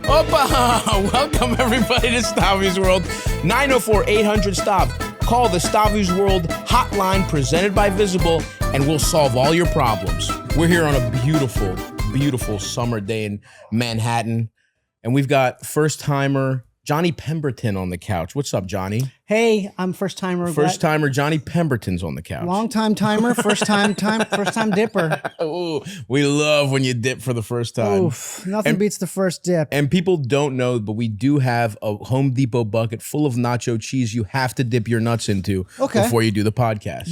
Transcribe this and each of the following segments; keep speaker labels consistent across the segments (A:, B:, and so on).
A: Opa! Welcome everybody to Stavvy's World. 904-800-STAV. Call the Stavvy's World hotline presented by Visible and we'll solve all your problems. We're here on a beautiful, beautiful summer day in Manhattan. And we've got first-timer Johnny Pemberton on the couch. What's up, Johnny?
B: Hey, I'm first-timer.
A: First-timer Johnny Pemberton's on the couch.
B: Long-time timer, first-time dipper.
A: Ooh, we love when you dip for the first time.
B: Oof, nothing beats the first dip.
A: And people don't know, but we do have a Home Depot bucket full of nacho cheese you have to dip your nuts into before you do the podcast.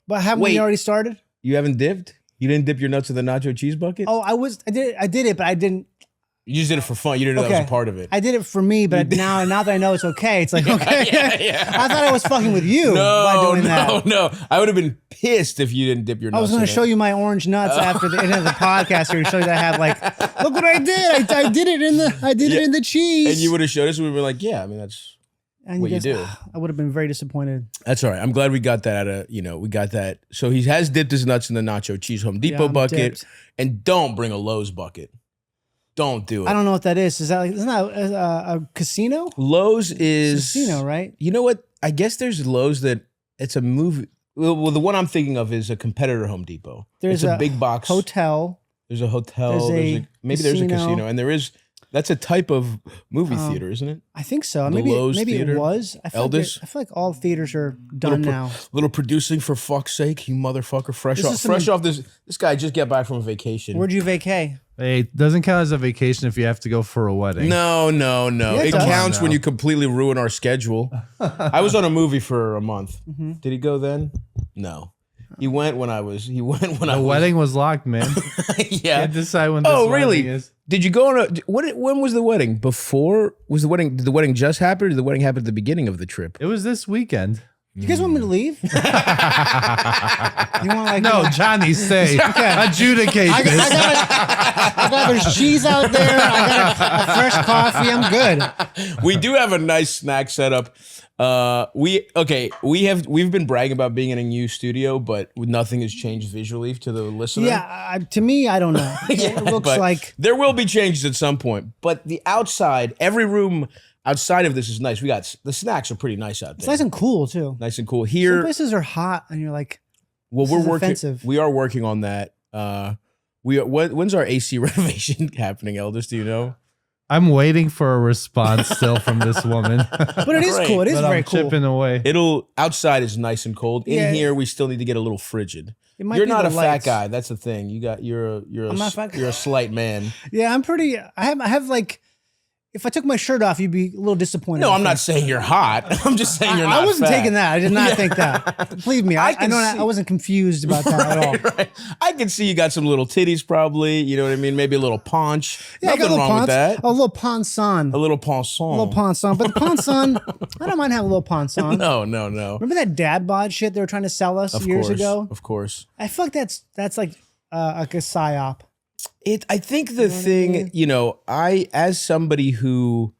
B: But haven't we already started?
A: You haven't dipped? You didn't dip your nuts in the nacho cheese bucket?
B: Oh, I did it, but I didn't.
A: You just did it for fun. You didn't know that was a part of it.
B: I did it for me, but now that I know it's okay, it's like, okay.
A: Yeah.
B: I thought I was fucking with you by doing that.
A: No. I would have been pissed if you didn't dip your nuts.
B: I was going to show you my orange nuts after the end of the podcast here to show you that I have like, look what I did. I did it in the cheese.
A: And you would have showed us and we were like, yeah, I mean, that's what you do.
B: I would have been very disappointed.
A: That's all right. I'm glad we got that we got that. So he has dipped his nuts in the nacho cheese Home Depot bucket. Dipped. And don't bring a Lowe's bucket. Don't do it.
B: I don't know what that is. Isn't that a casino?
A: Lowe's is
B: casino, right?
A: You know what? I guess there's Lowe's that it's a movie. Well, the one I'm thinking of is a competitor Home Depot.
B: There's
A: a big box
B: hotel.
A: There's a hotel. There's a casino, and there is. That's a type of movie theater, isn't it?
B: I think so.
A: The Lowe's
B: maybe
A: theater?
B: It was. I feel like all theaters are done now.
A: Little producing for fuck's sake, you motherfucker! Fresh off this guy just got back from a vacation.
B: Where'd you vacay?
C: Hey, it doesn't count as a vacation if you have to go for a wedding.
A: No.
B: Yeah,
A: it counts when you completely ruin our schedule. I was on a movie for a month.
B: Mm-hmm.
A: Did he go then? No. He went when I was. The
C: wedding was locked, man.
A: Yeah.
C: Can't decide when this
A: really?
C: is.
A: Did you go on a when was the wedding? Did the wedding just happen or did the wedding happen at the beginning of the trip?
C: It was this weekend.
B: You guys want me to leave? You want
C: No, Johnny, stay. Adjudicate this.
B: I got there's cheese out there. I got a fresh coffee. I'm good.
A: We do have a nice snack setup. We've been bragging about being in a new studio, but nothing has changed visually to the listener.
B: Yeah, to me, I don't know. It looks like
A: there will be changes at some point. But the outside, every room outside of this is nice. The snacks are pretty nice out there.
B: It's nice and cool too.
A: Nice and cool here.
B: Some places are hot, and you're like,
A: well, we're working.
B: Offensive.
A: We are working on that. When's our AC renovation happening, Eldest? Do you know?
C: I'm waiting for a response still from this woman.
B: But it is cool. It is very cool.
C: Chipping away.
A: Outside is nice and cold. In here, we still need to get a little frigid. You're not a fat guy. That's the thing. You're a slight man.
B: Yeah, I'm pretty. I have like. If I took my shirt off, you'd be a little disappointed.
A: No, I'm not saying you're hot. I'm just saying you're not
B: I wasn't
A: fat.
B: taking that. I did not think that. Believe me, I wasn't confused about that at all.
A: Right. I can see you got some little titties probably. You know what I mean? Maybe a little paunch.
B: Yeah,
A: Nothing wrong with that.
B: A little ponson.
A: A little ponson.
B: A little ponson. But the ponson, I don't mind having a little ponson.
A: No.
B: Remember that dad bod shit they were trying to sell us years ago?
A: Of course.
B: I feel like that's like a psyop.
A: I think the thing, as somebody who...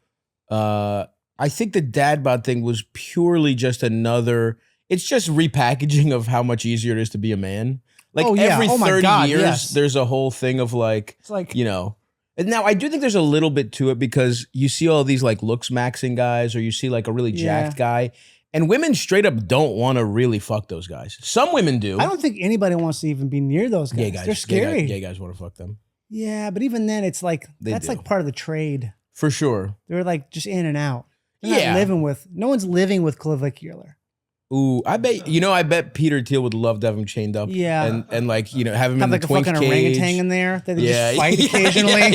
A: I think the dad bod thing was purely just it's just repackaging of how much easier it is to be a man. Like every 30 years, there's a whole thing of it's like, and now I do think there's a little bit to it because you see all these like looks maxing guys or you see like a really jacked guy and women straight up don't want to really fuck those guys. Some women do.
B: I don't think anybody wants to even be near those guys.
A: Gay guys.
B: They're scary.
A: Gay guys want to fuck them.
B: Yeah, but even then it's like, that's like part of the trade.
A: For sure.
B: They're like just in and out. They're not no one's living with clavicular.
A: Ooh, I bet Peter Thiel would love to have him chained up.
B: Yeah.
A: And like, have him in the
B: like
A: twink
B: a fucking
A: cage.
B: orangutan in there that they just fight occasionally.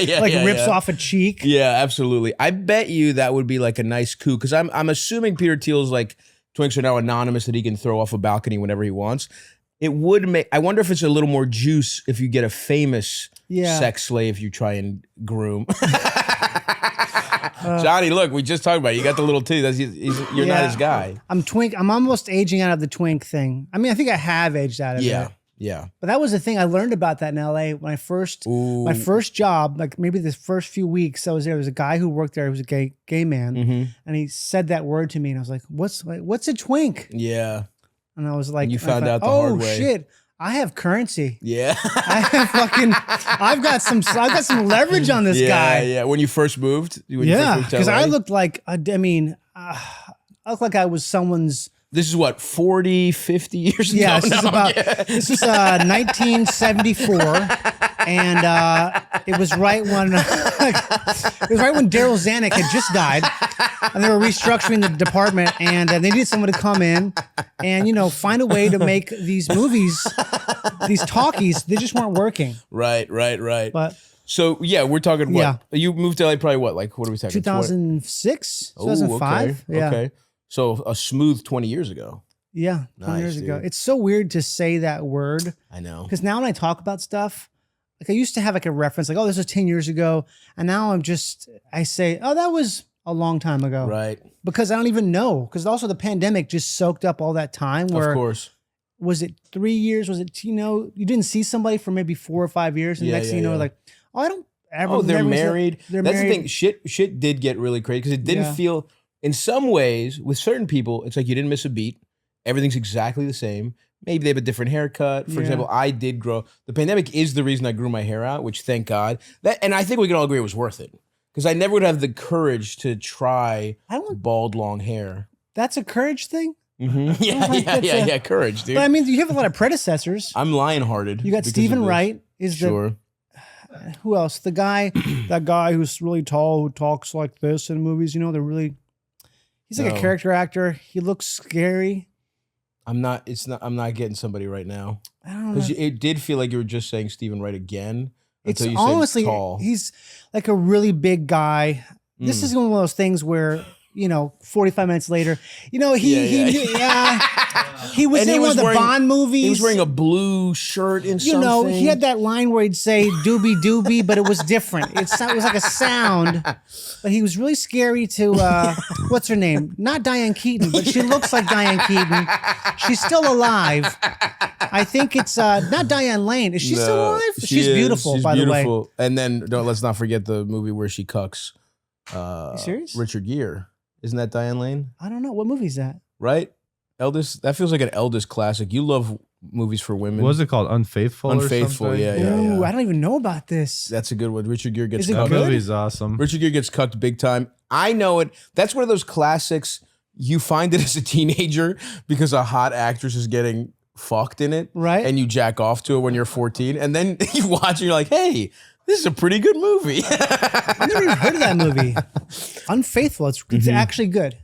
A: Yeah.
B: Like rips off a cheek.
A: Yeah, absolutely. I bet you that would be like a nice coup because I'm assuming Peter Thiel's like twinks are now anonymous that he can throw off a balcony whenever he wants. It would make, I wonder if it's a little more juice if you get a famous sex slave you try and groom. Johnny, look, we just talked about it. You got the little titty. You're not his guy.
B: I'm almost aging out of the twink thing. I mean, I think I have aged out of it.
A: Yeah.
B: But that was the thing. I learned about that in LA when my first job, like maybe the first few weeks I was there was a guy who worked there. He was a gay man. And he said that word to me and I was like, what's a twink?
A: Yeah.
B: And I was like,
A: and you found out the hard way.
B: Oh shit. I have currency.
A: Yeah.
B: I've got some leverage on this guy.
A: Yeah. When you first moved?
B: Because I looked like, I looked like I was someone's.
A: This is what, 40, 50 years ago?
B: Yeah, this is 1974, and it was right when Daryl Zanuck had just died, and they were restructuring the department, and they needed someone to come in and find a way to make these movies, these talkies. They just weren't working.
A: Right.
B: But
A: so yeah, we're talking what?
B: Yeah.
A: You moved to LA probably what? Like what are we talking?
B: 2006, 2005.
A: Okay.
B: Yeah.
A: Okay. So a smooth 20 years ago.
B: Yeah, 20 years ago.
A: Dude.
B: It's so weird to say that word.
A: I know.
B: Because now when I talk about stuff, like I used to have like a reference, like, oh, this was 10 years ago. And now I say, oh, that was a long time ago.
A: Right.
B: Because I don't even know. Because also the pandemic just soaked up all that time where,
A: of course.
B: Was it 3 years? Was it, you didn't see somebody for maybe 4 or 5 years. And next thing you know, like, oh, I don't ever.
A: Oh, they're married.
B: They're
A: That's
B: married.
A: the thing. Shit did get really crazy because it didn't feel, in some ways, with certain people, it's like you didn't miss a beat. Everything's exactly the same. Maybe they have a different haircut. For example, I did grow. The pandemic is the reason I grew my hair out, which thank God. And I think we can all agree it was worth it. Because I never would have the courage to try bald, long hair.
B: That's a courage thing?
A: Mm-hmm. Yeah, courage, dude.
B: But I mean, you have a lot of predecessors.
A: I'm lion-hearted.
B: You got Stephen Wright. Who else? That guy who's really tall, who talks like this in movies. They're really... He's like a character actor. He looks scary.
A: I'm not getting somebody right now.
B: I don't know.
A: Because it did feel like you were just saying Stephen Wright again.
B: It's
A: you
B: honestly,
A: said tall.
B: He's like a really big guy. This is one of those things where, 45 minutes later, he was in one of the Bond movies.
A: He was wearing a blue shirt in something.
B: He had that line where he'd say doobie doobie, but it was different. It was like a sound, but he was really scary to, what's her name? Not Diane Keaton, but she looks like Diane Keaton. She's still alive. I think it's not Diane Lane. Is she still alive? She's beautiful, by the way.
A: And then let's not forget the movie where she cucks
B: you serious?
A: Richard Gere. Isn't that Diane Lane?
B: I don't know. What movie is that?
A: Right? Eldest. That feels like an Eldest classic. You love movies for women.
C: What was it called? Unfaithful?
A: Unfaithful, yeah.
B: Ooh, I don't even know about this.
A: That's a good one. Richard Gere gets
B: cucked.
C: That movie's awesome.
A: Richard Gere gets cucked big time. I know it. That's one of those classics. You find it as a teenager because a hot actress is getting fucked in it.
B: Right.
A: And you jack off to it when you're 14. And then you watch and you're like, hey, this is a pretty good movie.
B: I've never even heard of that movie. Unfaithful. It's actually good.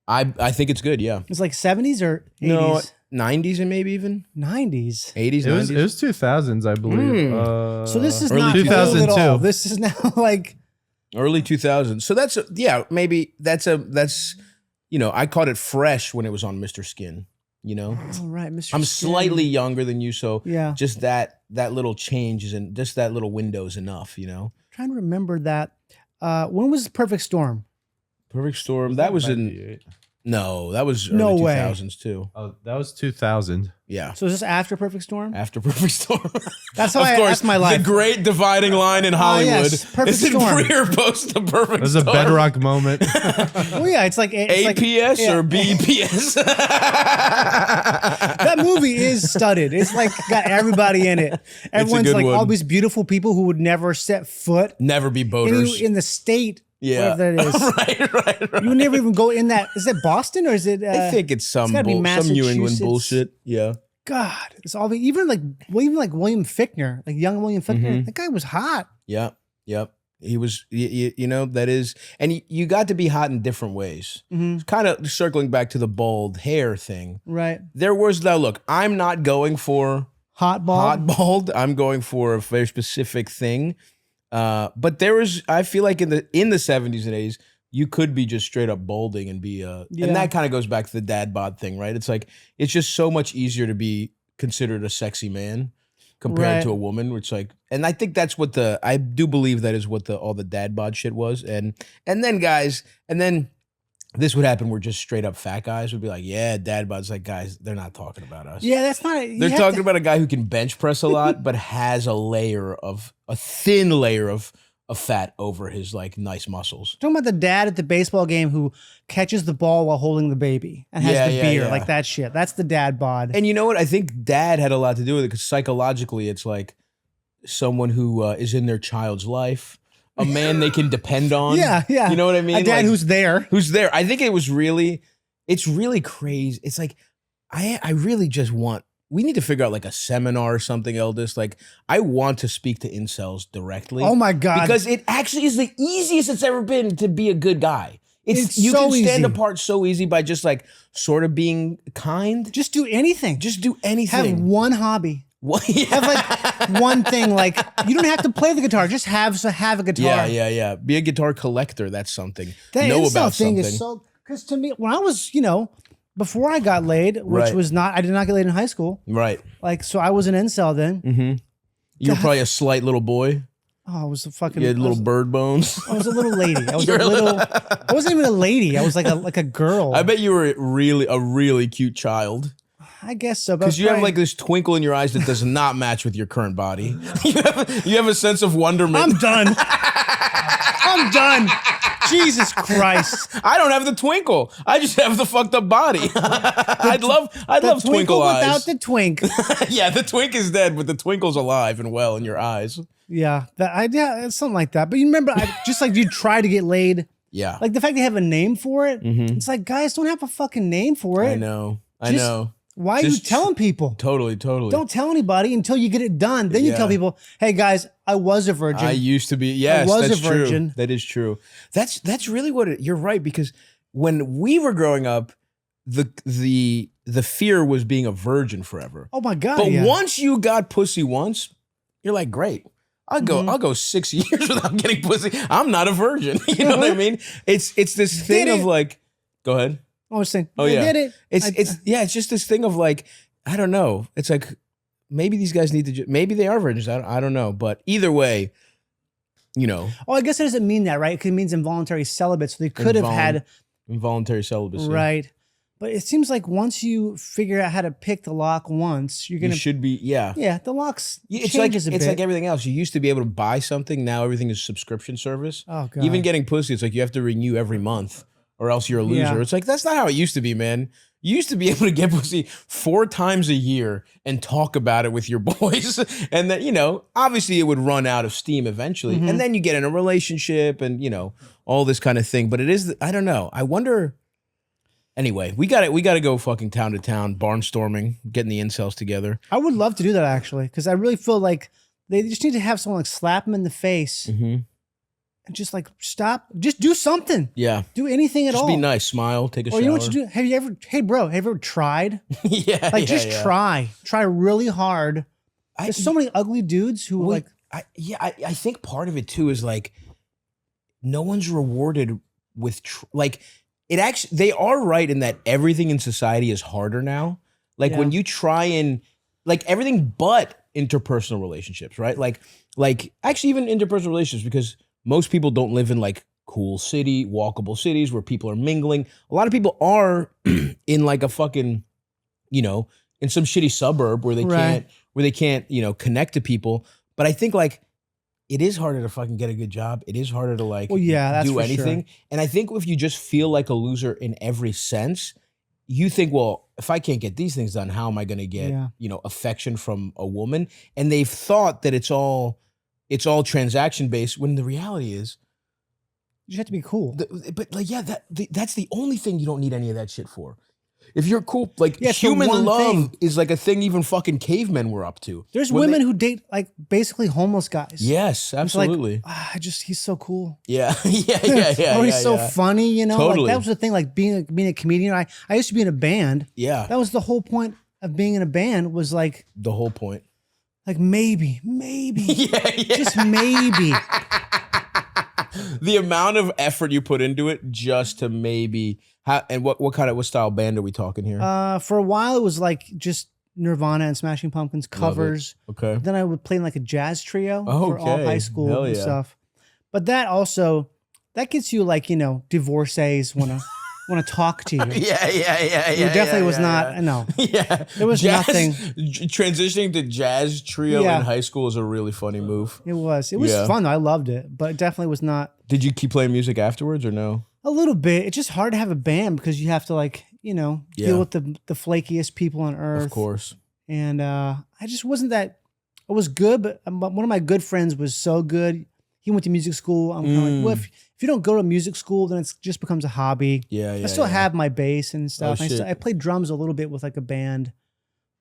A: I think it's good, yeah.
B: It's like 70s or 80s?
A: No, 90s and maybe even
B: 90s.
A: 80s, 90s.
C: It was 2000s, I believe.
B: So this is
A: early
B: not
C: 2002.
B: old at all. This is now like
A: early 2000s. So that's maybe that's I caught it fresh when it was on Mr. Skin.
B: Oh, right, Mr.
A: I'm
B: Skin.
A: slightly younger than you, so
B: yeah.
A: Just that little change and just that little window is enough,
B: Trying to remember that. When was Perfect Storm?
A: Perfect Storm. That was in
C: 98?
A: No, that was
B: No
A: early
B: way.
A: 2000s too.
C: Oh, that was 2000.
A: Yeah.
B: So is this after Perfect Storm?
A: After Perfect Storm.
B: That's how that's my life.
A: The great dividing line in Hollywood.
B: Yes, Perfect
A: is it
B: Storm.
A: pre or post the Perfect Storm?
C: It was a bedrock moment.
B: Well, yeah, it's like
A: APS or BPS?
B: That movie is studded. It's like got everybody in it. Everyone's like all these beautiful people who would never set foot.
A: Never be boaters.
B: In the state.
A: Yeah.
B: Whatever that is.
A: right.
B: You would never even go in that. Is it Boston or is it?
A: I think it's some New England bullshit. Yeah.
B: God, it's all even like William Fichtner, like young William Fichtner. That guy was hot.
A: Yeah. Yep. He was, that is, and you got to be hot in different ways. Kind of circling back to the bald hair thing.
B: Right.
A: There was, now look, I'm not going for
B: hot bald.
A: I'm going for a very specific thing. But there was, I feel like in the 70s and 80s, you could be just straight up balding and be and that kind of goes back to the dad bod thing, right? It's like, it's just so much easier to be considered a sexy man compared to a woman, which and I think that's what I do believe that is what all the dad bod shit was. And then this would happen where just straight up fat guys would be like, yeah, dad bod's like, guys, they're not talking about us.
B: Yeah, that's not.
A: They're talking about a guy who can bench press a lot, but has a thin layer of of fat over his like nice muscles.
B: Talking about the dad at the baseball game who catches the ball while holding the baby and has
A: Yeah,
B: the
A: yeah,
B: beer,
A: yeah.
B: like that shit. That's the dad bod.
A: And you know what? I think dad had a lot to do with it because psychologically, it's like someone who is in their child's life, a man they can depend on.
B: Yeah.
A: You know what I mean?
B: A dad
A: Like,
B: who's there.
A: who's there. I think it's really crazy. It's like, I really just want, we need to figure out like a seminar or something, Eldest. Like, I want to speak to incels directly.
B: Oh my God.
A: Because it actually is the easiest it's ever been to be a good guy.
B: It's
A: you
B: so
A: can stand
B: easy.
A: apart so easy by just like sort of being kind.
B: Just do anything.
A: Just do
B: have
A: anything.
B: one hobby.
A: What? Yeah.
B: Have like one thing. Like you don't have to play the guitar. Just have a guitar.
A: Yeah. Be a guitar collector. That's something.
B: That
A: know
B: incel
A: about
B: thing
A: something.
B: is so. Because to me, when I was, before I got laid, which
A: Right.
B: was not, I did not get laid in high school.
A: Right.
B: Like, so I was an incel then.
A: Mm-hmm. You were probably a slight little boy.
B: Oh, I was a fucking.
A: You had little bird bones.
B: I was a little lady. I was a little. I wasn't even a lady. I was like a girl.
A: I bet you were a really cute child.
B: I guess so.
A: Because you have like this twinkle in your eyes that does not match with your current body. You have a sense of wonderment.
B: I'm done. I'm done. Jesus Christ.
A: I don't have the twinkle. I just have the fucked up body. I'd love twinkle eyes.
B: Without the twink.
A: Yeah, the twink is dead, but the twinkle's alive and well in your eyes.
B: Yeah, it's something like that. But you remember, just like you try to get laid.
A: Yeah.
B: Like the fact they have a name for it. It's like, guys, don't have a fucking name for it.
A: I know.
B: Why are you telling people?
A: Totally.
B: Don't tell anybody until you get it done. Then you tell people, hey guys, I was a virgin.
A: I used to be. Yes,
B: I was
A: that's
B: a virgin.
A: True. That is true. That's really what you're right, because when we were growing up, the fear was being a virgin forever.
B: Oh my God.
A: But
B: yeah.
A: once you got pussy once, you're like, great. I'll go 6 years without getting pussy. I'm not a virgin. You know what I mean? It's this thing of like, go ahead.
B: I was saying,
A: Oh, yeah.
B: I did it.
A: It's just this thing of like, I don't know. It's like, maybe these guys need to, maybe they are virgins. I don't know. But either way,
B: Oh, I guess it doesn't mean that, right? Because it means involuntary celibate. So they could have had.
A: Involuntary celibacy.
B: Right. But it seems like once you figure out how to pick the lock once, you're going to.
A: You should be, yeah.
B: Yeah, the locks
A: It's
B: changes a bit.
A: like everything else. You used to be able to buy something. Now everything is subscription service.
B: Oh, God.
A: Even getting pussy, it's like you have to renew every month or else you're a loser.
B: Yeah.
A: It's like, that's not how it used to be, man. You used to be able to get pussy 4 times a year and talk about it with your boys. And then, obviously it would run out of steam eventually. And then you get in a relationship and, all this kind of thing. But it is, I don't know. I wonder. Anyway, we got to go fucking town to town, barnstorming, getting the incels together.
B: I would love to do that actually, because I really feel like they just need to have someone like slap them in the face and just like stop, just do something.
A: Yeah.
B: Do anything at all.
A: Just be nice, smile, take a shower.
B: Or you know what you do? Have you ever, hey bro, have you ever tried?
A: Yeah.
B: Like just try really hard. There's so many ugly dudes who
A: I think part of it too is like, no one's rewarded with it actually, they are right in that everything in society is harder now. Like when you try and like everything but interpersonal relationships, right? Like actually even interpersonal relationships, because most people don't live in like cool city, walkable cities where people are mingling. A lot of people are in like a fucking, in some shitty suburb where they can't, connect to people. But I think like, it is harder to fucking get a good job. It is harder to like
B: that's
A: do
B: for
A: anything.
B: Sure.
A: And I think if you just feel like a loser in every sense, you think, well, if I can't get these things done, how am I going to get, affection from a woman? And they've thought that it's all transaction based, when the reality is,
B: you just have to be cool.
A: That's the only thing you don't need any of that shit for. If you're cool, like
B: it's the
A: human
B: one
A: love
B: thing.
A: is like a thing even fucking cavemen were up to.
B: There's women who date like basically homeless guys.
A: Yes, absolutely.
B: Like, he's so cool.
A: Yeah.
B: Oh, he's so funny,
A: Totally.
B: Like that was the thing, like being a comedian. I used to be in a band.
A: Yeah.
B: That was the whole point of being in a band, was like
A: The whole point.
B: like maybe.
A: Yeah.
B: Just maybe.
A: The amount of effort you put into it just to maybe what style band are we talking here?
B: For a while it was like just Nirvana and Smashing Pumpkins covers.
A: Okay.
B: Then I would play in like a jazz trio for all
A: Okay.
B: high school
A: Hell
B: and
A: yeah.
B: stuff. But that gets you like, divorcees wanna want to talk to you.
A: Yeah.
B: It definitely was not. No,
A: Yeah,
B: there was nothing.
A: Transitioning to jazz trio
B: Yeah.
A: in high school is a really funny move.
B: It was. It was
A: Yeah.
B: fun. I loved it, but it definitely was not.
A: Did you keep playing music afterwards or no?
B: A little bit. It's just hard to have a band because you have to
A: Yeah.
B: deal with the flakiest people on earth.
A: Of course.
B: And I just wasn't that. I was good, but one of my good friends was so good. He went to music school. I'm kind of like, well, if you don't go to music school, then it just becomes a hobby.
A: Yeah.
B: I still have my bass and stuff.
A: Oh, shit.
B: I played drums a little bit with like a band,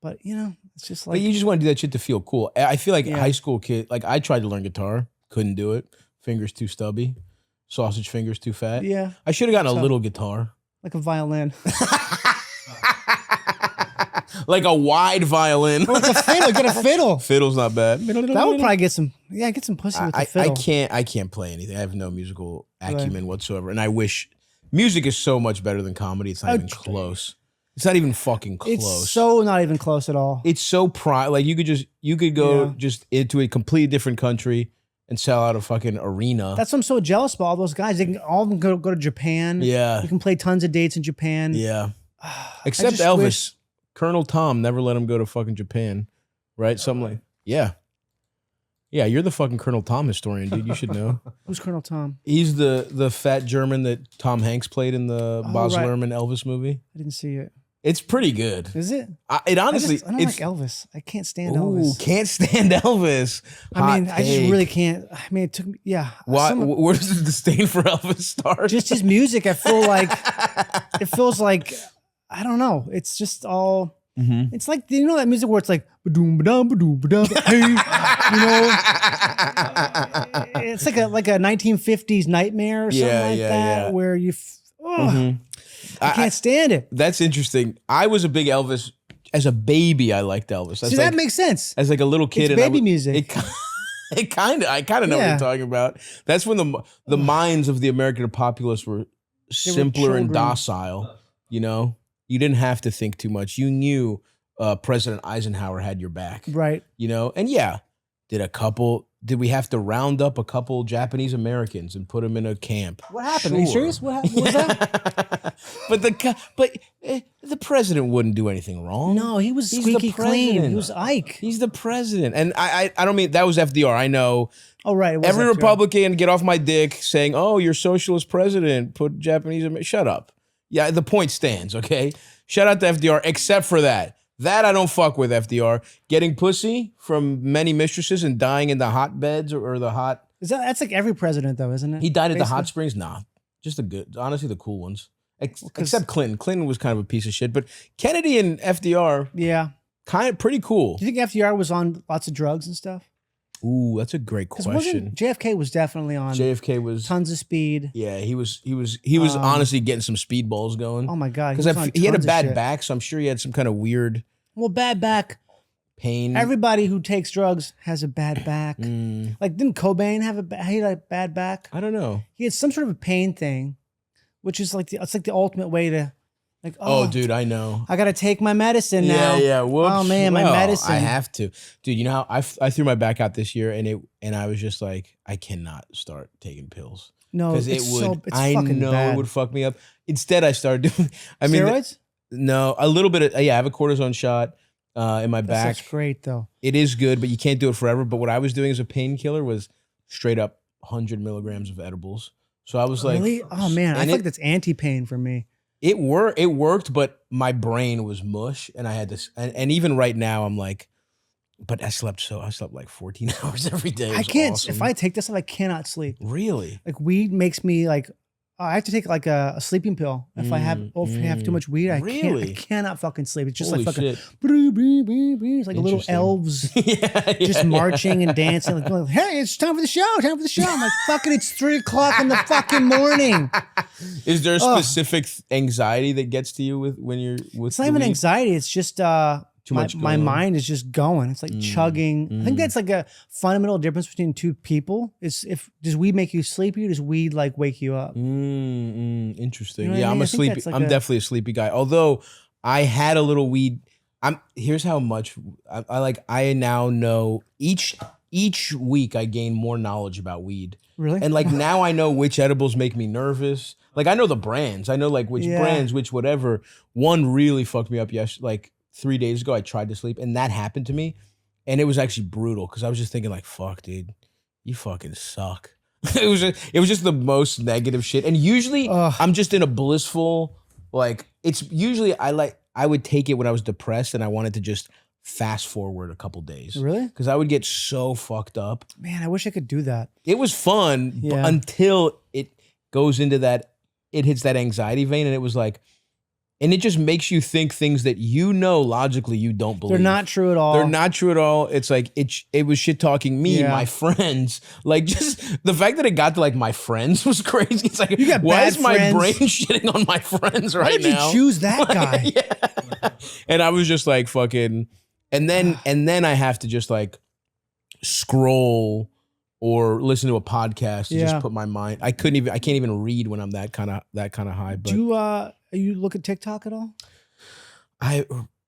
B: but it's just like
A: But you just want to do that shit to feel cool. I feel like
B: Yeah.
A: high school kid, like I tried to learn guitar, couldn't do it. Fingers too stubby, sausage fingers too fat.
B: yeah,
A: I should have gotten a
B: So-
A: little guitar.
B: like a violin.
A: Like a wide violin.
B: Or like a fiddle. Get a fiddle.
A: Fiddle's not bad.
B: That would probably get some pussy with the
A: I
B: fiddle.
A: can't play anything. I have no musical acumen whatsoever. And I wish music is so much better than comedy. It's not even close. It's not even fucking close.
B: It's so not even close at all.
A: It's so like you could go just into a completely different country and sell out a fucking arena.
B: That's why I'm so jealous about all those guys. They can all of them go to Japan.
A: Yeah.
B: You can play tons of dates in Japan.
A: Yeah. Except
B: just
A: Elvis.
B: wish-
A: Colonel Tom never let him go to fucking Japan. Right? Something like, yeah. Yeah, you're the fucking Colonel Tom historian, dude. You should know.
B: Who's Colonel Tom?
A: He's the fat German that Tom Hanks played in the Baz
B: right.
A: Luhrmann Elvis movie.
B: I didn't see it.
A: It's pretty good.
B: Is it?
A: It honestly,
B: I don't
A: it's
B: like Elvis. I can't stand
A: ooh,
B: Elvis.
A: can't stand Elvis.
B: I mean,
A: Hot
B: I just
A: take.
B: really can't. I mean, it took me. Yeah.
A: Why? Where does the disdain for Elvis start?
B: Just his music. I feel like it feels like I don't know. It's just all.
A: Mm-hmm.
B: It's like that music where it's like ba-doom, ba-dum, ba-doom, ba-dum, hey, it's like a 1950s nightmare or something like that where you I can't stand it.
A: That's interesting. I was a big Elvis as a baby. I liked Elvis. That's
B: See, that makes sense.
A: as like a little kid.
B: It's
A: and
B: baby music.
A: I kind of know what
B: Yeah.
A: you're talking about. That's when the minds of the American populace were simpler and
B: children.
A: docile. You didn't have to think too much. You knew President Eisenhower had your back.
B: Right.
A: And yeah, did we have to round up a couple Japanese Americans and put them in a camp?
B: What happened? Are you
A: Sure.
B: serious? What was that?
A: but the president wouldn't do anything wrong.
B: No, he was
A: He's the
B: squeaky clean.
A: president.
B: He was Ike.
A: He's the president. And I don't mean that was FDR. I know
B: Oh, right. it was
A: every
B: FDR.
A: Republican get off my dick saying, "Oh, you're socialist president. Put Japanese Shut up." Yeah, the point stands, okay? Shout out to FDR, except for that. That I don't fuck with FDR. Getting pussy from many mistresses and dying in the hotbeds or the hot.
B: That's like every president, though, isn't it?
A: He died at the hot
B: Basically?
A: springs? Nah. Just honestly, the cool ones.
B: 'cause-
A: Except Clinton. Clinton was kind of a piece of shit. But Kennedy and FDR,
B: Yeah.
A: kind of pretty cool.
B: Do you think FDR was on lots of drugs and stuff?
A: Ooh, that's a great
B: 'Cause
A: question.
B: JFK was definitely on
A: JFK was
B: tons of speed.
A: yeah, he was honestly getting some speedballs going.
B: Oh my God.
A: Because he had a
B: tons of
A: bad
B: shit.
A: back, so I'm sure he had some kind of weird
B: Well, bad back.
A: pain.
B: Everybody who takes drugs has a bad back.
A: Mm,
B: Like, didn't Cobain have he had a bad back?
A: I don't know.
B: He had some sort of a pain thing, which is like it's like the ultimate way to, like,
A: Oh, dude, I know.
B: I got to take my medicine now.
A: Yeah. Whoops.
B: Oh man, my
A: Well,
B: medicine.
A: I have to, dude. You know how I threw my back out this year, and I was just like, I cannot start taking pills
B: No,
A: because it
B: it's
A: would.
B: so, it's
A: I
B: fucking
A: know
B: bad.
A: it would fuck me up. Instead, I started doing. I mean,
B: Steroids?
A: no, a little bit of. Yeah, I have a cortisone shot in my back.
B: That's great though.
A: It is good, but you can't do it forever. But what I was doing as a painkiller was straight up 100 milligrams of edibles. So I was like,
B: Really? Oh man, I
A: and
B: feel like that's anti-pain for me.
A: It worked, but my brain was mush, and I had this. And even right now, I'm like, but I slept like 14 hours every day. It
B: I
A: was
B: can't.
A: awesome.
B: If I take this, I cannot sleep.
A: Really.
B: Like weed makes me like. I have to take like a sleeping pill if I have too much weed. I
A: Really?
B: cannot fucking sleep. It's just
A: Holy
B: like fucking.
A: shit.
B: It's like little
A: Interesting.
B: elves
A: yeah,
B: just marching and dancing. Like, going, hey, it's time for the show. Time for the show. I'm like, fucking, it's 3 o'clock in the fucking morning.
A: Is there a
B: Ugh.
A: specific anxiety that gets to you when you're with?
B: It's not even anxiety. It's just
A: Too much
B: my
A: going on.
B: mind is just going. It's like chugging. I think that's like a fundamental difference between two people. Is does weed make you sleepy or does weed like wake you up?
A: Interesting.
B: You know what I
A: Yeah,
B: mean?
A: I'm
B: I
A: a
B: think
A: sleepy.
B: that's like
A: I'm
B: a-
A: definitely a sleepy guy. Although I had a little weed. Here's how much I now know each each week I gain more knowledge about weed.
B: Really?
A: And like now I know which edibles make me nervous. Like I know the brands. I know like which brands, which whatever. One really fucked me up like 3 days ago. I tried to sleep and that happened to me. And it was actually brutal because I was just thinking like, fuck, dude, you fucking suck. It was just the most negative shit. And usually I'm just in a blissful, like it's usually I would take it when I was depressed and I wanted to just fast forward a couple days.
B: Really?
A: Because I would get so fucked up.
B: Man, I wish I could do that.
A: It was fun until it goes into that, it hits that anxiety vein and it was like, and it just makes you think things that you know logically you don't believe.
B: They're not true at all.
A: They're not true at all. It's like, it was shit talking me, my friends. Like just the fact that it got to like my friends was crazy. It's like, why is my brain shitting on my friends right now?
B: Why did you choose that guy?
A: And I was just like fucking, and then I have to just like scroll or listen to a podcast to just put my mind. I can't even read when I'm that kind of high. But
B: Do you look at TikTok at all?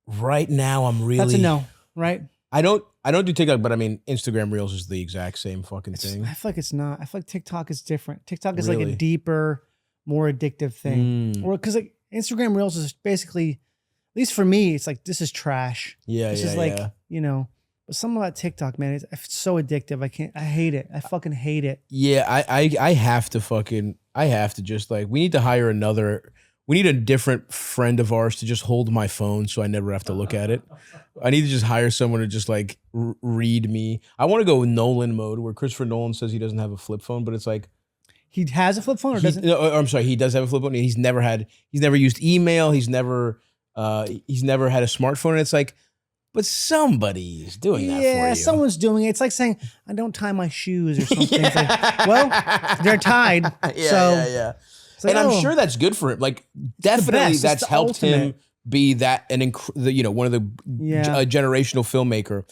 A: Right now I'm really.
B: That's a no, right?
A: I don't do TikTok, but I mean Instagram Reels is the exact same fucking thing.
B: I feel like it's not. I feel like TikTok is different. TikTok is like a deeper, more addictive thing. Or because like Instagram Reels is basically, at least for me, it's like this is trash.
A: This
B: is like you know. But something about TikTok, man, it's so addictive. I hate it. I fucking hate it.
A: Yeah, I have to just like, we need to hire we need a different friend of ours to just hold my phone so I never have to look at it. I need to just hire someone to just like read me. I want to go Nolan mode where Christopher Nolan says he doesn't have a flip phone, but it's like.
B: He has a flip phone or doesn't?
A: No, I'm sorry, he does have a flip phone. He's never used email. He's never had a smartphone. And it's like, but somebody's doing that for you.
B: Yeah, someone's doing it. It's like saying, I don't tie my shoes or something. It's like, well, they're tied.
A: Yeah.
B: Like,
A: and I'm sure that's good for him. Like, definitely that's helped him be that one of the generational filmmaker.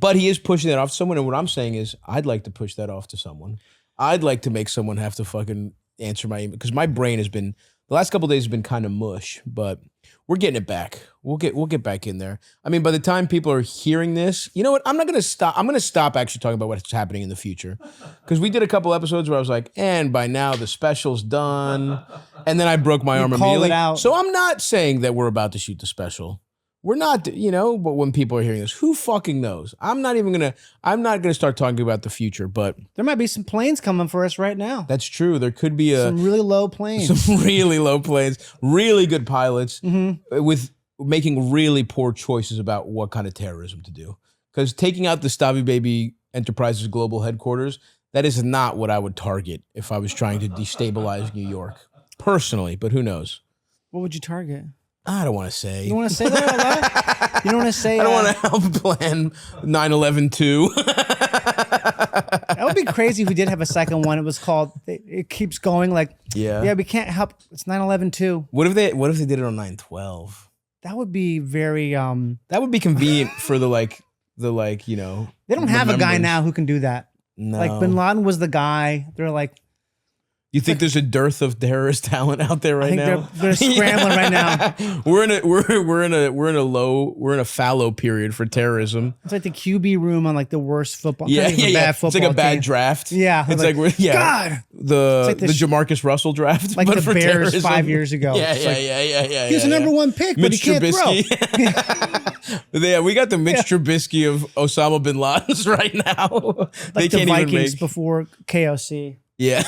A: But he is pushing that off to someone. And what I'm saying is, I'd like to push that off to someone. I'd like to make someone have to fucking answer my email because my brain has been, the last couple of days has been kind of mush, but we're getting it back. We'll get back in there. I mean, by the time people are hearing this, you know what? I'm going to stop actually talking about what's happening in the future. Because we did a couple episodes where I was like, and by now the special's done. And then I broke my arm immediately. So I'm not saying that we're about to shoot the special. We're not, but when people are hearing this, who fucking knows? I'm not going to start talking about the future, but.
B: There might be some planes coming for us right now.
A: That's true. There could be
B: some really low planes.
A: Some really low planes, really good pilots with making really poor choices about what kind of terrorism to do. Because taking out the Stavvy Baby Enterprises global headquarters, that is not what I would target if I was trying to destabilize New York. Personally, but who knows?
B: What would you target?
A: I don't want to say.
B: You don't want to say that a lot? You don't want to say.
A: I don't want to help plan 9/11/2.
B: That would be crazy if we did have a second one. It was called. It keeps going like. Yeah. We can't help. It's 9/11/2.
A: What if they did it on 9/12?
B: That would be very.
A: That would be convenient for the They
B: don't have a guy now who can do that.
A: No.
B: Like Bin Laden was the guy. They're like.
A: You think there's a dearth of terrorist talent out there right now?
B: They're scrambling right now.
A: We're in a fallow period for terrorism.
B: It's like the QB room on like the worst football.
A: Bad football. It's like a bad draft.
B: Yeah,
A: it's like God, the Jamarcus Russell draft,
B: like
A: but
B: the
A: for
B: Bears
A: terrorism.
B: 5 years ago.
A: Yeah.
B: He was the number one pick, but he can't throw.
A: Yeah, we got the Mitch Trubisky of Osama bin Laden's right now.
B: Like the Vikings before KOC.
A: Yeah.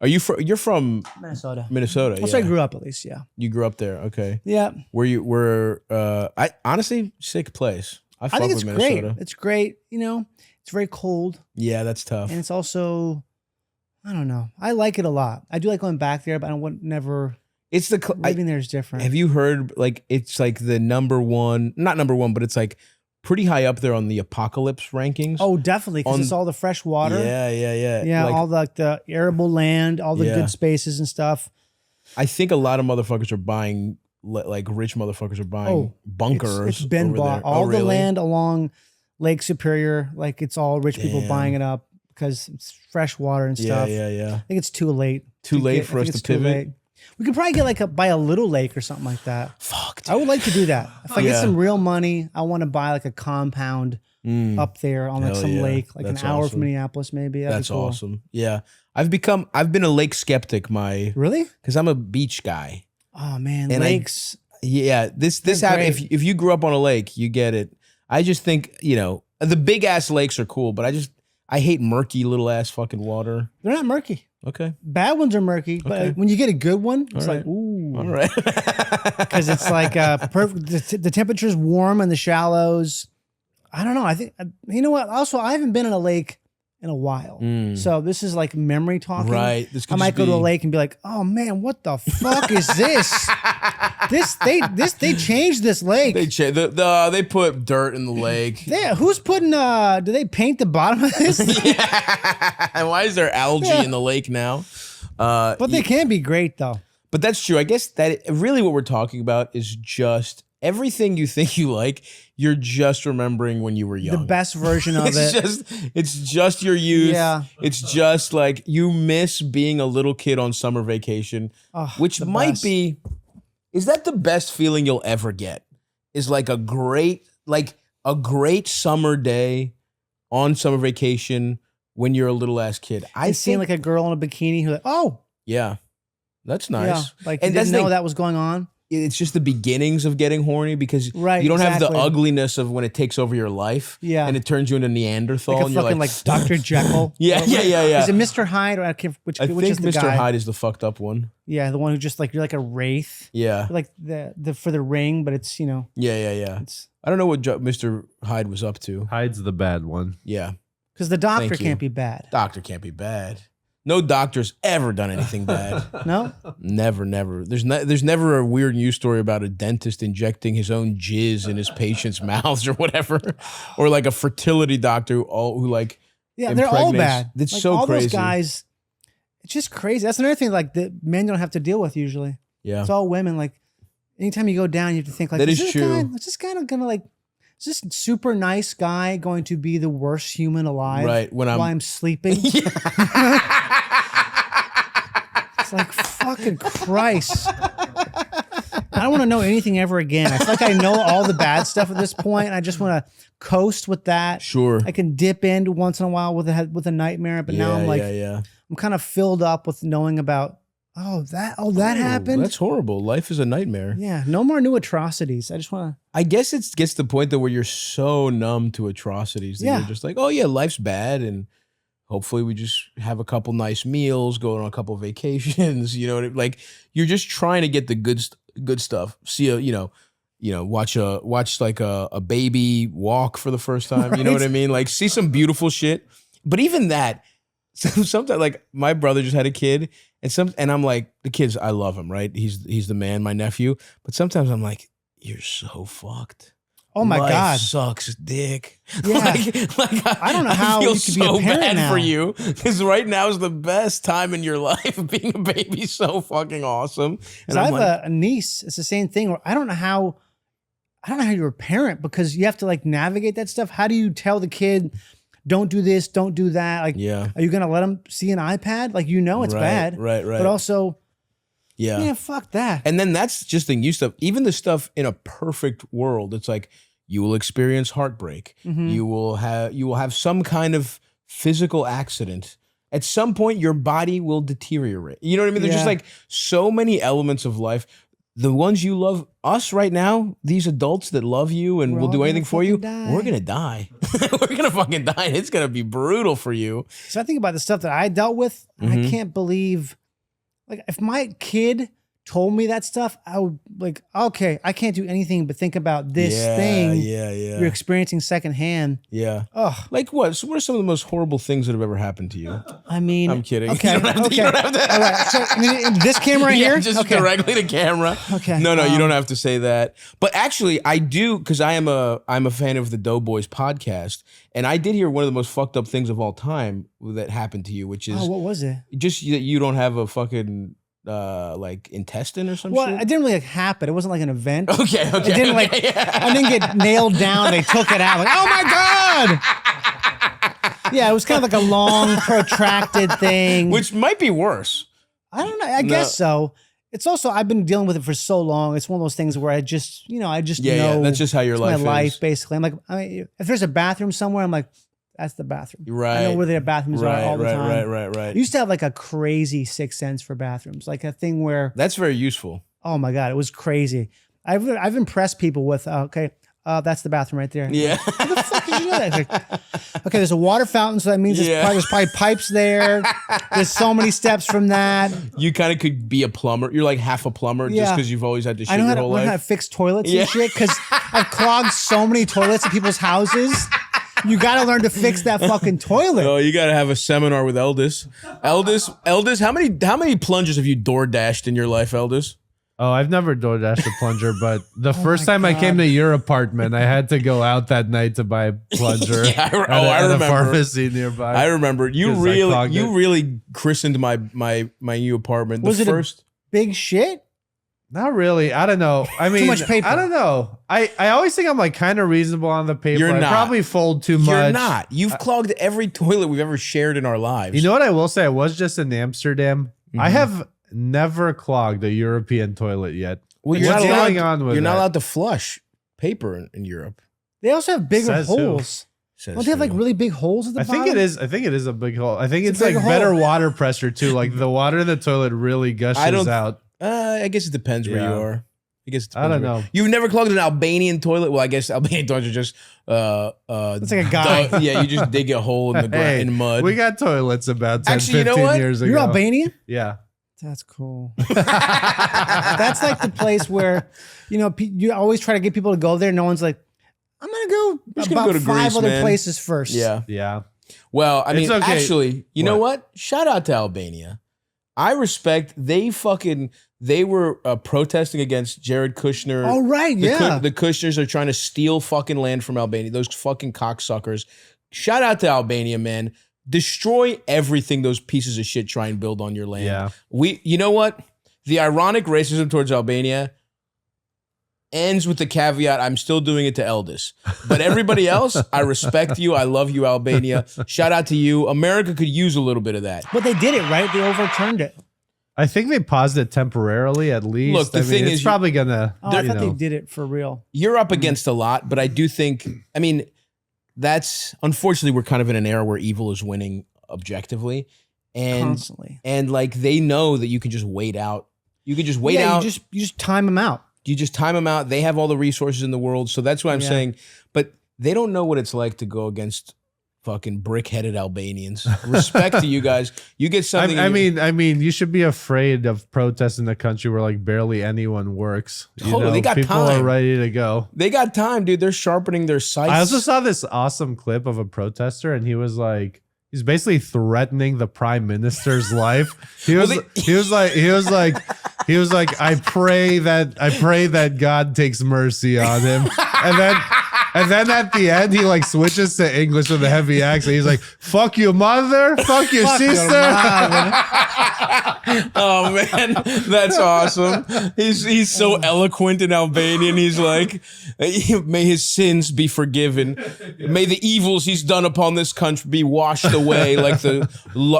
A: You're from
B: Minnesota.
A: Minnesota.
B: That's where I grew up, at least. Yeah.
A: You grew up there. Okay.
B: Yeah.
A: I honestly, sick place. I
B: think it's
A: Minnesota.
B: Great. It's great. It's very cold.
A: Yeah, that's tough.
B: And it's also, I don't know. I like it a lot. I do like going back there, but I would never.
A: It's
B: living there is different.
A: Have you heard it's like the number one, not number one, but it's like pretty high up there on the apocalypse rankings.
B: Oh, definitely, because it's all the fresh water.
A: Yeah.
B: Yeah, all the arable land, all the good spaces and stuff.
A: I think a lot of motherfuckers are buying, rich motherfuckers are buying bunkers.
B: It's been bought. All the land along Lake Superior, it's all rich people buying it up because it's fresh water and stuff.
A: Yeah.
B: I think it's too late.
A: Too late for us to pivot.
B: We could probably get buy a little lake or something like that.
A: Fuck, dude.
B: I would like to do that. If I get
A: Yeah.
B: some real money, I want to buy like a compound up there on like
A: Hell
B: some
A: yeah.
B: lake, like
A: That's
B: an hour
A: awesome.
B: from Minneapolis, maybe. That'd
A: That's
B: be cool.
A: awesome. Yeah. I've been a lake skeptic
B: Really?
A: because I'm a beach guy.
B: Oh man,
A: And
B: lakes.
A: Yeah, this
B: They're
A: happens
B: great.
A: if you grew up on a lake, you get it. I just think, the big ass lakes are cool, but I hate murky little ass fucking water.
B: They're not murky.
A: Okay.
B: Bad ones are murky, but
A: Okay.
B: when you get a good one, it's
A: All
B: like
A: right.
B: ooh,
A: All right.
B: because it's like perfect. The temperature's warm in the shallows. I don't know. I think you know what. Also, I haven't been in a lake in a while, so this is like memory talking.
A: Right. This could
B: I might
A: just
B: go to a
A: be-
B: lake and be like, "Oh man, what the fuck is this? They changed this lake.
A: They put dirt in the lake.
B: Who's putting? Do they paint the bottom of this?
A: And why is there algae in the lake now?
B: But they can be great though.
A: But that's true. I guess that really what we're talking about is just everything you think you like, you're just remembering when you were young.
B: The best version of it.
A: It's just your youth.
B: Yeah.
A: It's just like you miss being a little kid on summer vacation,
B: Oh,
A: which
B: the
A: might
B: best.
A: be, is that the best feeling you'll ever get? Is like a great summer day on summer vacation when you're a little ass kid.
B: I seen like a girl in a bikini who like, oh,
A: yeah, that's nice.
B: yeah, like
A: And
B: you
A: that's
B: didn't
A: the
B: know
A: thing.
B: that was going on.
A: It's just the beginnings of getting horny because
B: Right,
A: you don't have the
B: exactly.
A: ugliness of when it takes over your life.
B: Yeah.
A: And it turns you into Neanderthal.
B: Like a
A: and you're
B: fucking like Dr. Jekyll.
A: Yeah, yeah.
B: Is it Mr. Hyde or I can't, which
A: I
B: which
A: think
B: is the
A: Mr.
B: guy?
A: Hyde is the fucked up one.
B: Yeah, the one who just like you're like a wraith.
A: Yeah.
B: You're like the for the ring, but it's
A: Yeah.
B: it's
A: I don't know what Mr. Hyde was up to.
C: Hyde's the bad one.
A: Yeah.
B: because the doctor
A: Thank you.
B: can't be bad.
A: Doctor can't be bad. No doctor's ever done anything bad.
B: No,
A: Never. There's never a weird news story about a dentist injecting his own jizz in his patients' mouths or whatever, or like a fertility doctor who like
B: yeah, they're all
A: impregnates.
B: bad.
A: It's
B: Like,
A: so
B: all
A: crazy.
B: those guys. It's just crazy. That's another thing like that men don't have to deal with usually.
A: Yeah.
B: It's all women. Like anytime you go down, you have to think like,
A: That
B: is
A: is
B: this
A: true.
B: Guy, is this guy gonna like? Is this super nice guy going to be the worst human alive?
A: Right, when
B: while
A: I'm-
B: I'm sleeping. It's like fucking Christ. I don't want to know anything ever again. I feel like I know all the bad stuff at this point, and I just want to coast with that.
A: Sure.
B: I can dip in once in a while with a nightmare, but now I'm like
A: yeah.
B: I'm kind of filled up with knowing about that happened.
A: That's horrible. Life is a nightmare.
B: Yeah, no more new atrocities. I just want to.
A: I guess it gets to the point though where you're so numb to atrocities that
B: Yeah.
A: you're just like, oh yeah, life's bad, and hopefully we just have a couple nice meals, go on a couple vacations. You know, what I mean? Like you're just trying to get the good stuff. See watch like a baby walk for the first time. You know what I mean? Like see some beautiful shit. But even that, sometimes like my brother just had a kid, and I'm like, the kid's, I love him, right? He's the man, my nephew. But sometimes I'm like, you're so fucked.
B: Oh my
A: Life
B: God.
A: sucks dick.
B: Yeah.
A: I
B: don't know how
A: feel
B: you could be a
A: so
B: parent
A: bad
B: now.
A: for you because right now is the best time in your life. Being a baby's so fucking awesome.
B: Because
A: And
B: I
A: I'm
B: have
A: like,
B: a niece. It's the same thing. Where I don't know how you're a parent because you have to like navigate that stuff. How do you tell the kid, don't do this, don't do that? Like,
A: yeah,
B: are you gonna let them see an iPad? Like, it's
A: right,
B: bad,
A: right.
B: But also,
A: yeah.
B: fuck that.
A: And then that's just the new stuff. Even the stuff in a perfect world, it's like you will experience heartbreak.
B: Mhm.
A: You will have some kind of physical accident. At some point, your body will deteriorate. You know what I mean? There's just
B: Yeah.
A: like so many elements of life. The ones you love, us right now, these adults that love you and
B: We're
A: will
B: all
A: do
B: gonna
A: anything for you,
B: fucking die.
A: we're gonna die. We're gonna fucking die. And it's gonna be brutal for you.
B: So I think about the stuff that I dealt with. And I can't believe, like, if my kid told me that stuff, I would like, okay, I can't do anything but think about this thing
A: Yeah.
B: you're experiencing secondhand.
A: Yeah.
B: Ugh.
A: Like what? So what are some of the most horrible things that have ever happened to you?
B: I mean,
A: I'm kidding.
B: Okay,
A: You don't have to- you
B: okay.
A: don't have to-
B: All right. So, I mean, in this camera right
A: Yeah,
B: here,
A: just
B: okay.
A: directly to camera.
B: Okay,
A: No, you don't have to say that. But actually, I do because I'm a fan of the Doughboys podcast, and I did hear one of the most fucked up things of all time that happened to you, which is
B: Oh, what was it?
A: just that you don't have a fucking like intestine or some
B: Well,
A: shit.
B: it didn't really like happen. It wasn't like an event.
A: Okay.
B: It didn't like. I didn't get nailed down. They took it out. Like, oh my god. Yeah, it was kind of like a long, protracted thing.
A: Which might be worse.
B: I don't know. I guess so. it's also I've been dealing with it for so long. It's one of those things where I just know.
A: Yeah, that's just how your
B: it's
A: life
B: my
A: is.
B: life, basically. I'm like, if there's a bathroom somewhere, I'm like, that's the bathroom.
A: Right.
B: I know where the bathrooms are all the time.
A: Right.
B: I used to have like a crazy sixth sense for bathrooms, like a thing where,
A: That's very useful.
B: oh my God, it was crazy. I've impressed people with, that's the bathroom right there.
A: Yeah.
B: How the fuck did you know that? It's like, okay, there's a water fountain, so that means there's probably pipes there. There's so many steps from that.
A: You kind of could be a plumber. You're like half a plumber just because you've always had to shit
B: I know
A: your
B: how to
A: whole
B: learn how to
A: life.
B: fix toilets and shit because I've clogged so many toilets in people's houses. You got to learn to fix that fucking toilet.
A: Oh, you got to have a seminar with Eldis. Eldis, how many plungers have you door dashed in your life, Eldis?
C: Oh, I've never door dashed a plunger, but the first
B: my
C: time I came
B: God.
C: to your apartment, I had to go out that night to buy a plunger.
A: Yeah,
C: at
A: remember.
C: a pharmacy nearby.
A: I remember. You
C: 'Cause I clogged it.
A: really christened my new apartment.
B: Was it a
A: first?
B: big shit?
C: Not really. I don't know. I mean,
B: much paper.
C: I don't know. I always think I'm like kind of reasonable on the paper.
A: You're
C: I
A: not.
C: probably fold too much.
A: You're not. You've clogged every toilet we've ever shared in our lives.
C: You know what I will say? I was just in Amsterdam.
A: Mm-hmm.
C: I have never clogged a European toilet yet.
A: well,
C: What's going on with
A: You're not
C: that?
A: allowed to flush paper in Europe.
B: They also have bigger
C: Says who?
B: holes.
A: Says
B: Don't they have like
A: who.
B: really big holes at the
C: I
B: bottom?
C: think it is. I think it is a big hole. I think it's
B: a
C: like
B: bigger
C: better
B: hole.
C: water pressure too. Like the water in the toilet really gushes out.
A: I guess it depends where
C: Yeah.
A: you are. I guess it
C: I
A: depends
C: don't
A: where-
C: know.
A: You've never clogged an Albanian toilet? Well, I guess Albanian toilets are just
B: It's like a guy.
A: yeah, you just dig a hole in the ground
C: Hey,
A: in mud.
C: we got toilets about 10,
A: Actually, you know
C: 15
A: what?
C: years ago.
B: You're Albanian?
C: Yeah.
B: That's cool. That's like the place where, you always try to get people to go there. No one's like, I'm going to go
A: just gonna
B: about
A: go to
B: 5
A: Greece,
B: other
A: man.
B: places first.
A: yeah.
C: Yeah.
A: Well, I mean,
C: It's okay.
A: actually, you know
C: What?
A: what? Shout out to Albania. I respect they were protesting against Jared Kushner.
B: Oh, right. Yeah.
A: The Kushners are trying to steal fucking land from Albania. Those fucking cocksuckers. Shout out to Albania, man. Destroy everything those pieces of shit try and build on your land.
C: Yeah.
A: You know what? The ironic racism towards Albania ends with the caveat, I'm still doing it to Eldis. But everybody else, I respect you. I love you, Albania. Shout out to you. America could use a little bit of that.
B: But they did it, right? They overturned it.
C: I think they paused it temporarily at least.
A: Look, the
C: I mean,
A: thing
C: it's
A: is,
C: probably gonna.
B: Oh, I
C: you
B: thought they
C: know.
B: did it for real.
A: You're up against a lot, but I do think, I mean, that's unfortunately we're kind of in an era where evil is winning objectively.
B: Constantly.
A: And like they know that you can just wait out. You can just wait out.
B: You just time them out.
A: You just time them out. They have all the resources in the world. So that's what I'm
B: Yeah.
A: saying. But they don't know what it's like to go against fucking brick-headed Albanians. Respect to you guys. You get something.
C: I mean, you should be afraid of protests in a country where like barely anyone works. You
A: Totally,
C: know,
A: they got
C: people
A: time.
C: are ready to go.
A: they got time, dude. They're sharpening their sights.
C: I also saw this awesome clip of a protester, and he was like, he's basically threatening the prime minister's life. He was like, I pray that God takes mercy on him, and then at the end he like switches to English with a heavy accent. He's like, "Fuck your mother, fuck your sister."
A: Oh man, that's awesome. He's so eloquent in Albanian. He's like, may his sins be forgiven. May the evils he's done upon this country be washed away like the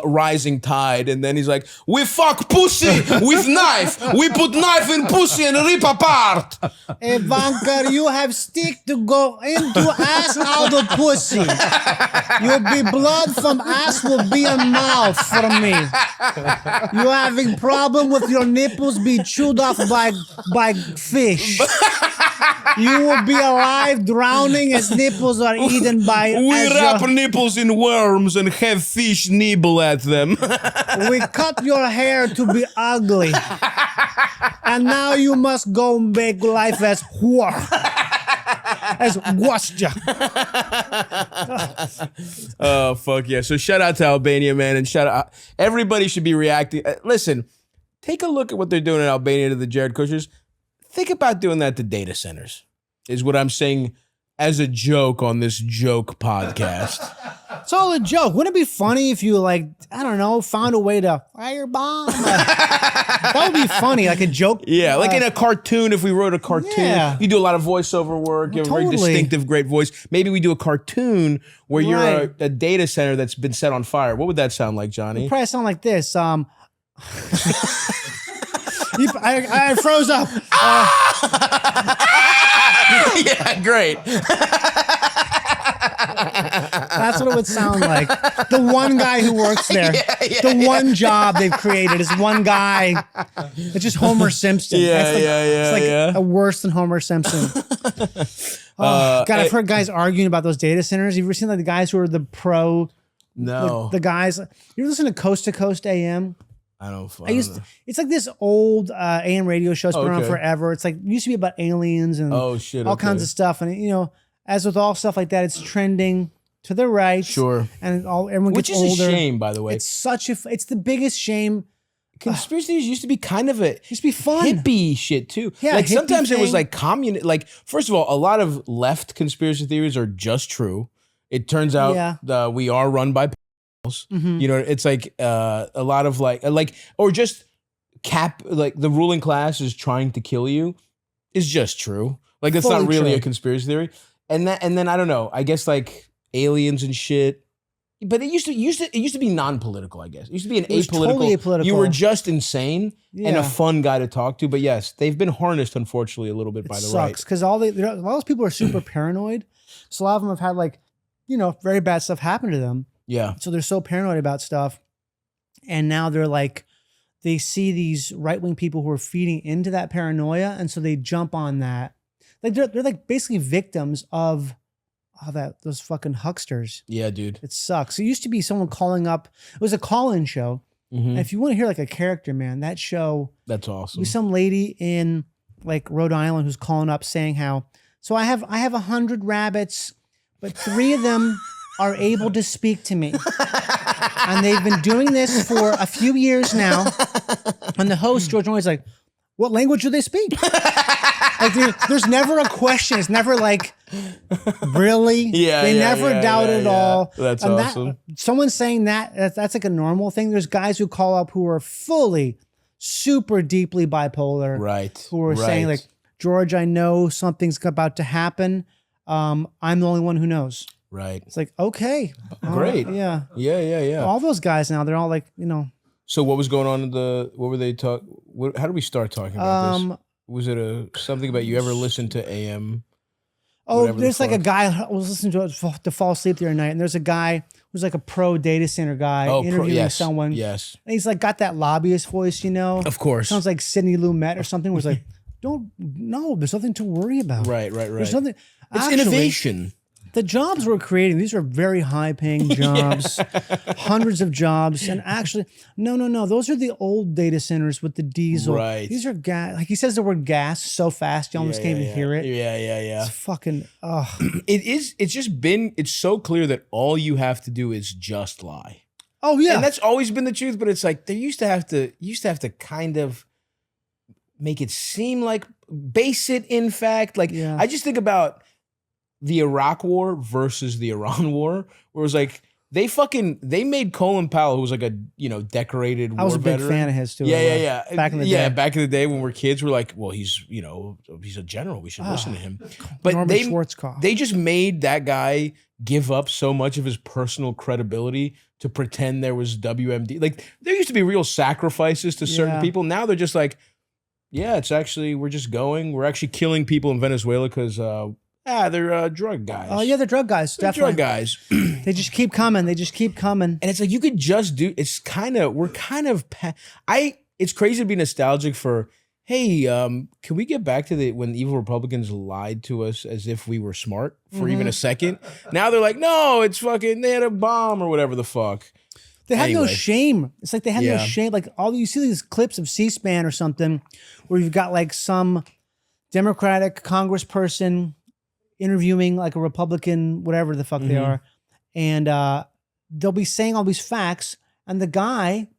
A: rising tide. And then he's like, we fuck pussy with knife. We put knife in pussy and rip apart.
B: Ivanka, you have stick to go into ass out of pussy. You'll be blood from ass will be in mouth from me. You having problem with your nipples be chewed off by fish. You will be alive drowning as nipples are eaten by.
A: We wrap nipples in worms and have fish nibble at them.
B: We cut your hair to be ugly. And now you must go make life as whore. As Gwastja.
A: Oh, fuck yeah. So shout out to Albania, man. And shout out. Everybody should be reacting. Listen, take a look at what they're doing in Albania to the Jared Kushners. Think about doing that to data centers, is what I'm saying as a joke on this joke podcast.
B: It's all a joke. Wouldn't it be funny if you, like, I don't know, found a way to firebomb? That would be funny, like a joke.
A: Yeah, like in a cartoon, if we wrote a cartoon,
B: Yeah.
A: you do a lot of voiceover work, you have a very
B: Totally.
A: distinctive, great voice. Maybe we do a cartoon where you're
B: Right.
A: a data center that's been set on fire. What would that sound like, Johnny?
B: Probably sound like this. I froze up.
A: Yeah, great.
B: That's what it would sound like. The one guy who works there, the one job they've created is one guy. It's just Homer Simpson. It's like worse than Homer Simpson. God, I've heard guys arguing about those data centers. You've ever seen like the guys who are the pro?
A: No.
B: The guys. You ever listen to Coast to Coast AM?
A: I don't know.
B: It's like this old AM radio show. It's been around forever. It's like it used to be about aliens and all kinds of stuff. And you know, as with all stuff like that, it's trending to the right.
A: Sure.
B: And everyone
A: Which
B: gets
A: is
B: older.
A: a shame, by the way.
B: It's it's the biggest shame.
A: Conspiracy theories used to be kind of
B: used to be fun.
A: hippie shit too.
B: Yeah,
A: like
B: hippie
A: sometimes it was
B: thing.
A: like communist. Like first of all, a lot of left conspiracy theories are just true. It turns out we are run by pedophiles. You know, it's like a lot of like or just like the ruling class is trying to kill you is just true. Like it's not really a conspiracy theory. And then I don't know. I guess like aliens and shit. But it used to be non-political, I guess. It used to be an apolitical.
B: Totally apolitical.
A: You were just insane and a fun guy to talk to. But yes, they've been harnessed, unfortunately, a little bit by the right. It sucks
B: because all those people are super paranoid. So a lot of them have had like, you know, very bad stuff happen to them.
A: Yeah.
B: So they're so paranoid about stuff. And now they're like, they see these right-wing people who are feeding into that paranoia. And so they jump on that. Like they're like basically victims of those fucking hucksters.
A: Yeah, dude.
B: It sucks. It used to be someone calling up. It was a call-in show. And if you want to hear like a character, man, that show.
A: That's awesome.
B: It was some lady in like Rhode Island who's calling up saying how, so I have 100 rabbits, but 3 of them are able to speak to me. And they've been doing this for a few years now. And the host, George Norton's like, what language do they speak? Like there's never a question. It's never like, really? They never doubt it at all.
A: That's
B: and
A: awesome.
B: Someone saying that's like a normal thing. There's guys who call up who are fully, super deeply bipolar.
A: Right.
B: Who are saying like, George, I know something's about to happen. I'm the only one who knows.
A: Right.
B: It's like, okay.
A: Great.
B: Yeah.
A: Yeah.
B: All those guys now, they're all like, you know.
A: So what was going on in what were they how did we start talking about this? Was it something about you ever listened to AM?
B: Oh, there's like a guy I was listening to it to fall asleep the other night, and there's a guy who's like a pro data center guy interviewing someone.
A: Yes.
B: And he's like got that lobbyist voice, you know.
A: Of course.
B: Sounds like Sidney Lumet or something. Was like, there's nothing to worry about.
A: Right.
B: There's nothing.
A: It's innovation.
B: The jobs we're creating, these are very high-paying jobs, hundreds of jobs. And actually, no. Those are the old data centers with the diesel.
A: Right.
B: These are gas. Like he says the word gas so fast, you almost can't even hear it.
A: Yeah.
B: It's fucking,
A: It's so clear that all you have to do is just lie.
B: Oh, yeah.
A: And that's always been the truth, but it's like they used to have to kind of make it seem like base it in fact. Like I just think about the Iraq War versus the Iran War, where it was like they made Colin Powell, who was like a decorated war
B: I was a big
A: veteran.
B: fan of his too.
A: Yeah.
B: Back in the day.
A: Yeah, back in the day when we were kids, we're like, well, he's a general. We should listen to him. But
B: Norman Schwarzkopf.
A: they just made that guy give up so much of his personal credibility to pretend there was WMD. Like there used to be real sacrifices to certain people. Now they're just like, yeah, it's actually we're actually killing people in Venezuela because they're drug guys.
B: Oh yeah, they're drug guys. Definitely
A: Drug guys.
B: They just keep coming. And
A: it's like you could just do. It's crazy to be nostalgic for. Hey, can we get back to when evil Republicans lied to us as if we were smart for even a second? Now they're like, no, it's fucking. They had a bomb or whatever the fuck.
B: They had no shame. It's like they had no shame. Like you see these clips of C-SPAN or something where you've got like some Democratic congressperson interviewing like a Republican, whatever the fuck they are. And they'll be saying all these facts. And the guy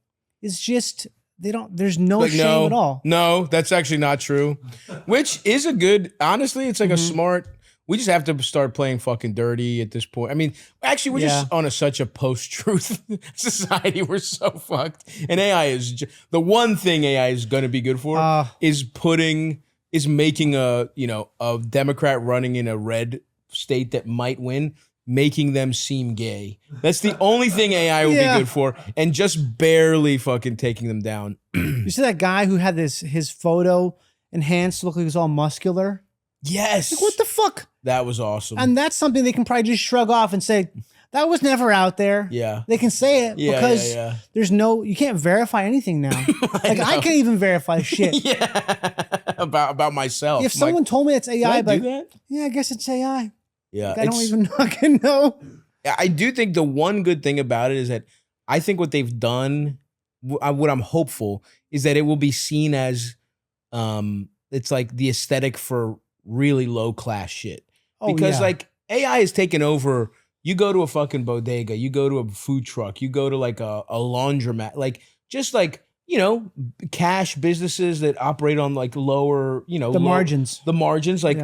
B: is just, there's no shame at all.
A: No, that's actually not true. Which is honestly, it's like a smart, we just have to start playing fucking dirty at this point. I mean, actually, we're just on such a post-truth society. We're so fucked. And AI is, the one thing AI is going to be good for is making a Democrat running in a red state that might win, making them seem gay. That's the only thing AI will be good for, and just barely fucking taking them down.
B: You see that guy who had his photo enhanced to look like he was all muscular?
A: Yes.
B: Like, what the fuck?
A: That was awesome.
B: And that's something they can probably just shrug off and say, that was never out there.
A: Yeah.
B: They can say it because there's you can't verify anything now. I can't even verify shit.
A: About myself.
B: If someone told me it's AI,
A: do that?
B: Yeah, I guess it's AI.
A: Yeah.
B: I don't even fucking know.
A: I do think the one good thing about it is that I think what they've done, what I'm hopeful, is that it will be seen as it's like the aesthetic for really low class shit. Because like AI has taken over. You go to a fucking bodega, you go to a food truck, you go to like a laundromat, like just like, you know, cash businesses that operate on like lower, you know,
B: margins. The margins,
A: like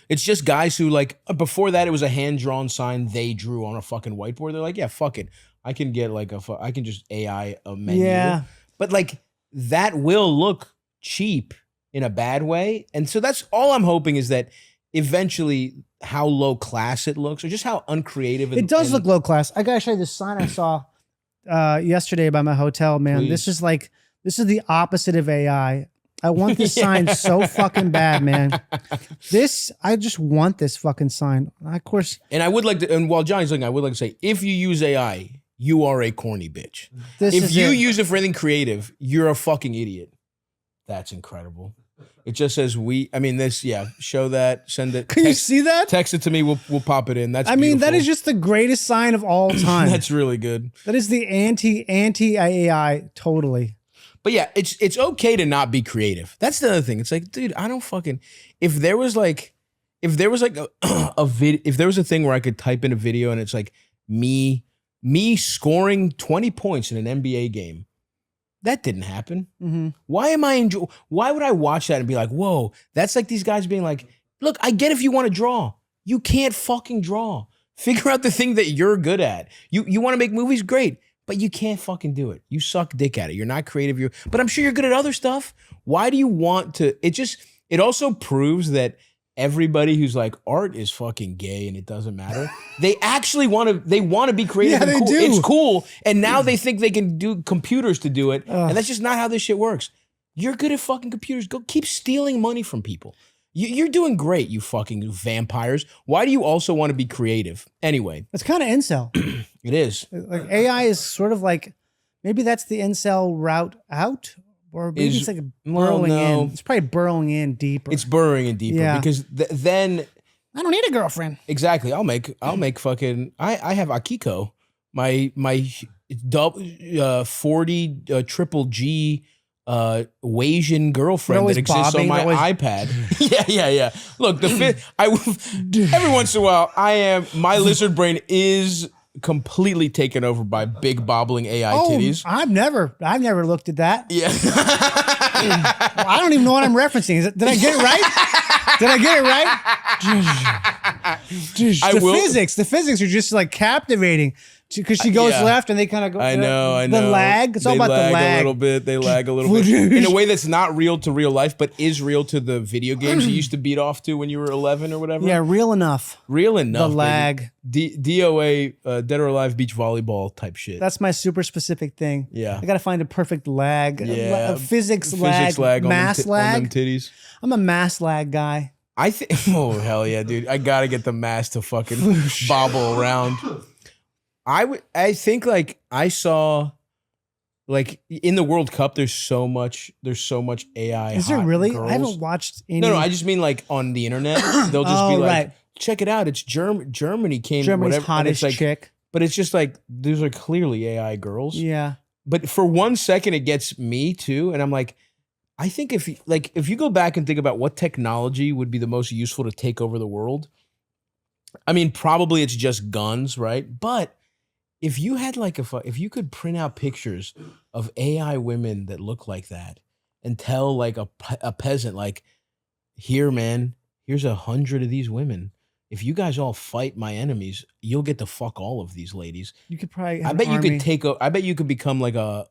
A: it's just guys who like before that it was a hand-drawn sign they drew on a fucking whiteboard. They're like, yeah, fuck it. I can get like I can just AI a menu.
B: Yeah.
A: But like that will look cheap in a bad way. And so that's all I'm hoping is that eventually how low class it looks or just how uncreative
B: it does look low class. I gotta show you this sign I saw yesterday by my hotel, man.
A: Please.
B: This is the opposite of AI. I want this sign so fucking bad, man. I just want this fucking sign. Of course.
A: And I would like to, and while Johnny's looking, I would like to say, if you use AI, you are a corny bitch. If you use it for anything creative, you're a fucking idiot. That's incredible. It just says show that, send it.
B: Can you see that?
A: Text it to me, we'll pop it in. That's
B: I mean, that is just the greatest sign of all time.
A: That's really good.
B: That is the anti-AI totally.
A: But yeah, it's okay to not be creative. That's the other thing. It's like, dude, I don't fucking if there was a thing where I could type in a video and it's like me scoring 20 points in an NBA game. That didn't happen.
B: Mm-hmm.
A: Why would I watch that and be like, whoa, that's like these guys being like, look, I get if you want to draw. You can't fucking draw. Figure out the thing that you're good at. You want to make movies? Great. But you can't fucking do it. You suck dick at it. You're not creative. But I'm sure you're good at other stuff. Why do you want to? It also proves that everybody who's like, art is fucking gay and it doesn't matter. They actually want to be creative.
B: Yeah,
A: and cool.
B: they do.
A: It's cool. And now they think they can do computers to do it. And that's just not how this shit works. You're good at fucking computers. Go keep stealing money from people. You're doing great, you fucking vampires. Why do you also want to be creative? Anyway.
B: It's kind of incel.
A: It is.
B: Like AI is sort of like, maybe that's the incel route out, or maybe it's like burrowing in. It's probably burrowing in deeper.
A: It's burrowing in deeper because then
B: I don't need a girlfriend.
A: Exactly. I'll make fucking. I have Akiko, my 40 triple G Asian girlfriend that exists on my iPad. Yeah. Look, every once in a while, my lizard brain is completely taken over by big bobbling AI titties.
B: I've never looked at that.
A: Yeah.
B: I don't even know what I'm referencing. Did I get it right? Did I get it right? The physics are just like captivating. Because she goes left and they kind of go. I know.
A: The
B: lag. It's all about the lag.
A: They lag a little bit. In a way that's not real to real life, but is real to the video games you used to beat off to when you were 11 or whatever.
B: Yeah, real enough.
A: The
B: lag.
A: DOA, Dead or Alive beach volleyball type shit.
B: That's my super specific thing.
A: Yeah.
B: I got to find a perfect lag.
A: Yeah.
B: Physics lag. Mass lag.
A: On them titties.
B: I'm a mass lag guy.
A: I think. Oh, hell yeah, dude. I got to get the mass to fucking bobble around. I think like I saw like in the World Cup there's so much AI.
B: Is there really?
A: Girls.
B: I haven't watched any.
A: No, I just mean like on the internet they'll just be like, check it out, it's Germany's
B: hottest chick.
A: But it's just like these are clearly AI girls.
B: Yeah.
A: But for 1 second it gets me too, and I'm like, I think if you go back and think about what technology would be the most useful to take over the world, I mean probably it's just guns, right? But if you had if you could print out pictures of AI women that look like that and tell like a peasant, like, here, man, here's 100 of these women. If you guys all fight my enemies, you'll get to fuck all of these ladies.
B: You could probably.
A: I bet you could become like a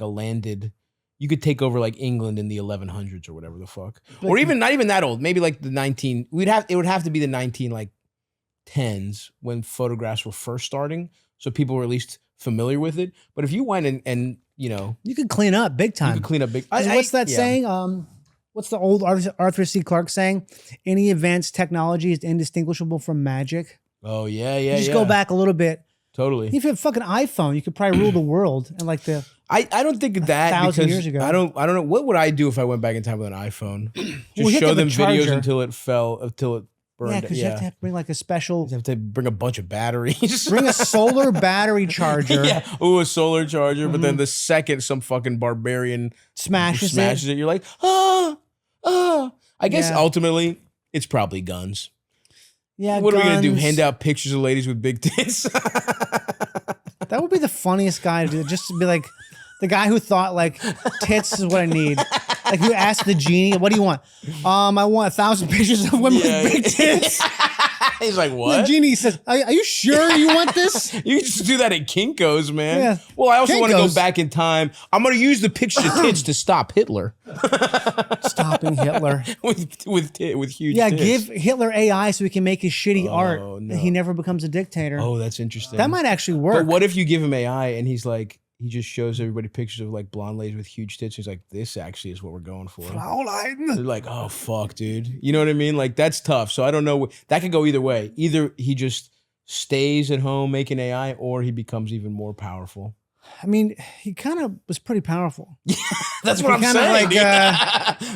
A: landed. You could take over like England in the 1100s or whatever the fuck, or even not even that old. Maybe like the 19. It would have to be the 19 like tens when photographs were first starting, so people were at least familiar with it. But if you went and
B: You could clean up big time.
A: you could clean up big.
B: What's that
A: yeah.
B: saying? What's the old Arthur C. Clarke saying? Any advanced technology is indistinguishable from magic.
A: Oh yeah,
B: You just go back a little bit.
A: Totally.
B: If you have a fucking iPhone, you could probably rule the world. And like
A: I don't think of that
B: 1,000
A: because
B: years ago.
A: I don't know what would I do if I went back in time with an iPhone. Just
B: Well, you have to
A: show
B: have a
A: them videos
B: charger.
A: until it burned.
B: yeah, because you have to bring like a special.
A: You have to bring a bunch of batteries.
B: Bring a solar battery charger.
A: Yeah. Ooh, a solar charger. But then the second some fucking barbarian
B: Smashes
A: it, you're like, I guess
B: Yeah.
A: ultimately it's probably guns.
B: Yeah.
A: What are we gonna do?
B: guns.
A: Hand out pictures of ladies with big tits?
B: That would be the funniest guy to do. Just to be like the guy who thought like tits is what I need. Like who asked the genie, "What do you want?" I want 1,000 pictures of women
A: Yeah.
B: with big tits.
A: He's like,
B: The
A: what?
B: genie says, "Are you sure you want this?"
A: You can just do that at Kinko's, man.
B: Yeah.
A: Well, I also want to go
B: Kinko's.
A: back in time. I'm going to use the pictures of tits to stop Hitler
B: Stopping Hitler.
A: with huge
B: Yeah,
A: tits.
B: give Hitler AI so he can make his shitty art.
A: no.
B: He never becomes a dictator.
A: Oh, that's interesting.
B: That might actually
A: But
B: work.
A: what if you give him AI and he's like, he just shows everybody pictures of like blonde ladies with huge tits. He's like, this actually is what we're going for. They're like, oh fuck, dude. You know what I mean? Like that's tough. So I don't know. That could go either way. Either he just stays at home making AI, or he becomes even more powerful.
B: I mean, he kind of was pretty powerful.
A: That's what I'm
B: kinda
A: saying.
B: like,
A: dude.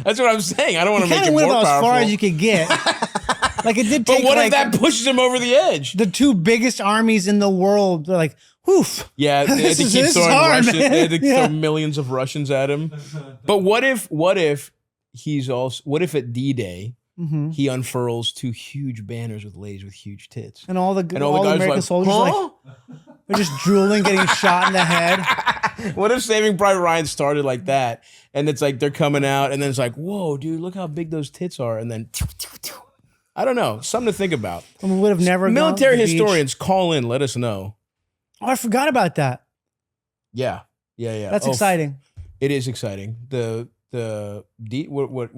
A: That's what I'm saying. I don't want
B: He
A: to make
B: kind
A: him
B: of went
A: more
B: about as
A: powerful.
B: far as you could get. Like it did
A: But
B: take
A: what
B: like
A: if that pushes him over the edge?
B: the two biggest armies in the world. They're like, woof.
A: Yeah, they had to
B: This
A: keep
B: is
A: throwing
B: hard,
A: Russians.
B: man.
A: They had to
B: Yeah.
A: throw millions of Russians at him. But what if he's also? What if at D-Day
B: Mm-hmm.
A: he unfurls two huge banners with ladies with huge tits?
B: And all the
A: And all the guys
B: American
A: like,
B: soldiers
A: huh?
B: they're just drooling, getting shot in the head.
A: What if Saving Private Ryan started like that? And it's like they're coming out, and then it's like, whoa, dude, look how big those tits are. And then I don't know, something to think about.
B: And we would have never gone
A: Military
B: to the beach.
A: historians, call in, let us know.
B: Oh, I forgot about that.
A: Yeah.
B: That's
A: Oh,
B: exciting.
A: It is exciting. What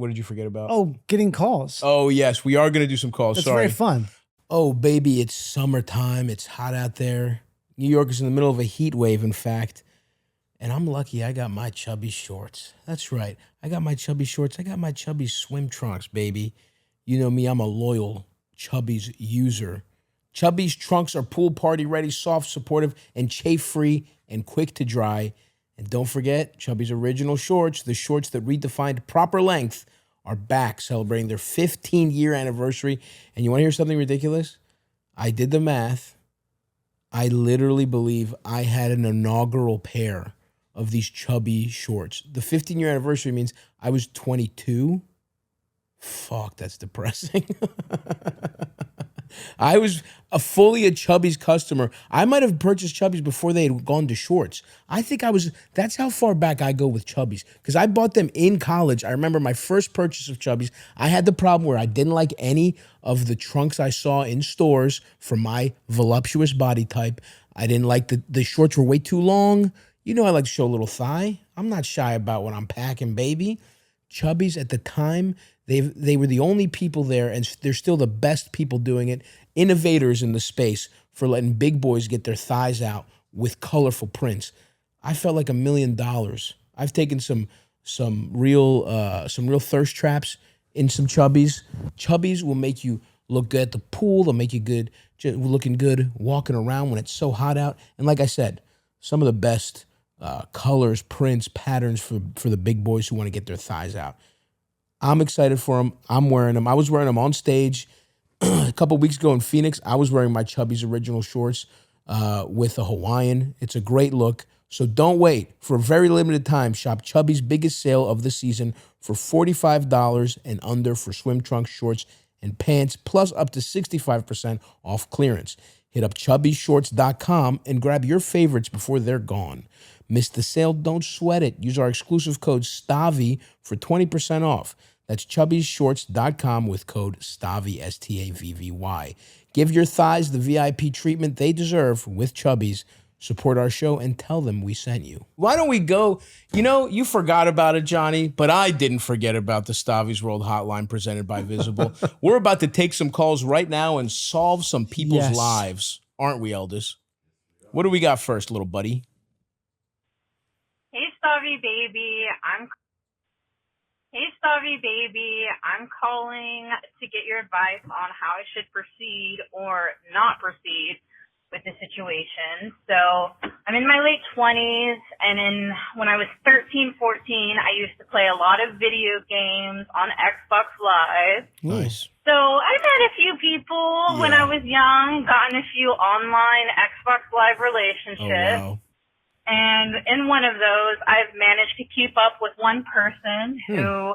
A: did you forget about?
B: Oh, getting calls.
A: Oh yes, we are gonna do some calls.
B: That's
A: Sorry.
B: very fun.
A: Oh baby, it's summertime. It's hot out there. New York is in the middle of a heat wave, in fact. And I'm lucky I got my chubby shorts. That's right. I got my chubby shorts. I got my chubby swim trunks, baby. You know me, I'm a loyal Chubby's user. Chubby's trunks are pool party ready, soft, supportive, and chafe free and quick to dry. And don't forget, Chubby's original shorts, the shorts that redefined proper length, are back celebrating their 15-year anniversary. And you want to hear something ridiculous? I did the math. I literally believe I had an inaugural pair of these Chubby shorts. The 15-year anniversary means I was 22. Fuck, that's depressing. I was fully a Chubby's customer. I might have purchased Chubby's before they had gone to shorts. I think that's how far back I go with Chubby's, because I bought them in college. I remember my first purchase of Chubby's. I had the problem where I didn't like any of the trunks I saw in stores for my voluptuous body type. I didn't like the shorts were way too long. You know I like to show a little thigh. I'm not shy about what I'm packing, baby. Chubby's at the time, they were the only people there, and they're still the best people doing it, innovators in the space for letting big boys get their thighs out with colorful prints. I felt like $1 million. I've taken some real thirst traps in some Chubbies. Chubbies will make you look good at the pool. They'll make you good, looking good walking around when it's so hot out. And like I said, some of the best colors, prints, patterns for the big boys who want to get their thighs out. I'm excited for them. I'm wearing them. I was wearing them on stage a couple weeks ago in Phoenix. I was wearing my Chubby's original shorts with a Hawaiian. It's a great look. So don't wait. For a very limited time, shop Chubby's biggest sale of the season for $45 and under for swim trunks, shorts, and pants, plus up to 65% off clearance. Hit up chubbyshorts.com and grab your favorites before they're gone. Miss the sale? Don't sweat it. Use our exclusive code Stavvy for 20% off. That's chubbyshorts.com with code Stavvy, Stavvy. Give your thighs the VIP treatment they deserve with Chubby's. support our show, and tell them we sent you. Why don't we go? You know, you forgot about it, Johnny, but I didn't forget about the Stavvy's World Hotline presented by Visible. We're about to take some calls right now and solve some people's lives, aren't we, Eldis? What do we got first, little buddy?
D: Hey, Stavvy baby, I'm calling to get your advice on how I should proceed or not proceed with the situation. So I'm in my late 20s, and when I was 13, 14, I used to play a lot of video games on Xbox Live.
A: Nice.
D: So I've had a few people when I was young, gotten a few online Xbox Live relationships.
A: Oh, wow.
D: And in one of those, I've managed to keep up with one person who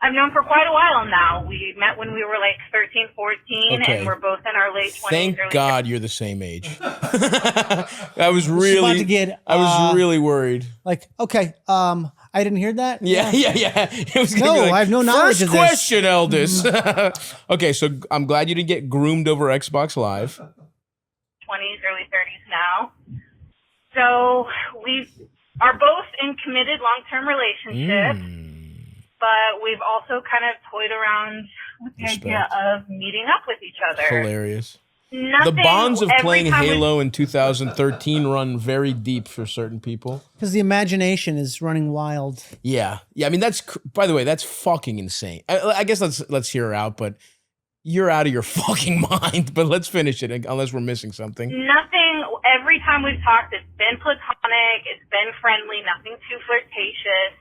D: I've known for quite a while now. We met when we were like 13, 14, and we're both in our late 20s.
A: Thank God you're the same age. I was really worried.
B: Like, okay, I didn't hear that.
A: Yeah. It was
B: No, I have no knowledge of this.
A: First question, Eldis. Okay, so I'm glad you didn't get groomed over Xbox Live.
D: 20s, early 30s now. So we are both in committed long-term relationships. But we've also kind of toyed around with the idea of meeting up with each other.
A: Hilarious. The bonds of playing Halo in 2013 run very deep for certain people.
B: Because the imagination is running wild.
A: Yeah. I mean, by the way, that's fucking insane. I guess let's hear her out, but you're out of your fucking mind. But let's finish it, unless we're missing something.
D: Nothing. Every time we've talked, it's been platonic. It's been friendly. Nothing too flirtatious.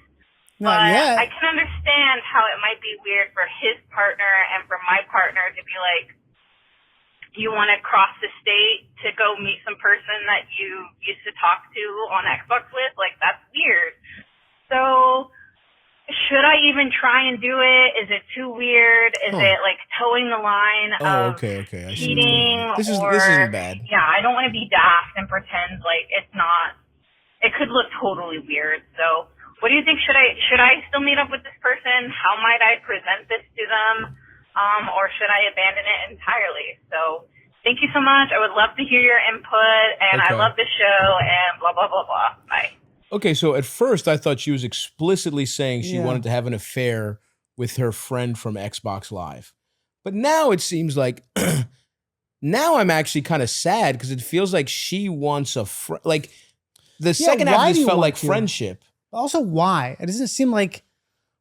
D: But I can understand how it might be weird for his partner and for my partner to be like, you want to cross the state to go meet some person that you used to talk to on Xbox with? Like, that's weird. So should I even try and do it? Is it too weird? Is it like towing the line of cheating?
A: This isn't bad.
D: Yeah, I don't want to be daft and pretend like it's not. It could look totally weird. So what do you think? Should I still meet up with this person? How might I present this to them? Or should I abandon it entirely? So thank you so much. I would love to hear your input, and I love the show, and blah, blah, blah, blah. Bye. Okay,
A: so at first I thought she was explicitly saying she wanted to have an affair with her friend from Xbox Live. But now it seems like, now I'm actually kind of sad because it feels like she wants like the second half of this felt like friendship.
B: Also, why? It doesn't seem like,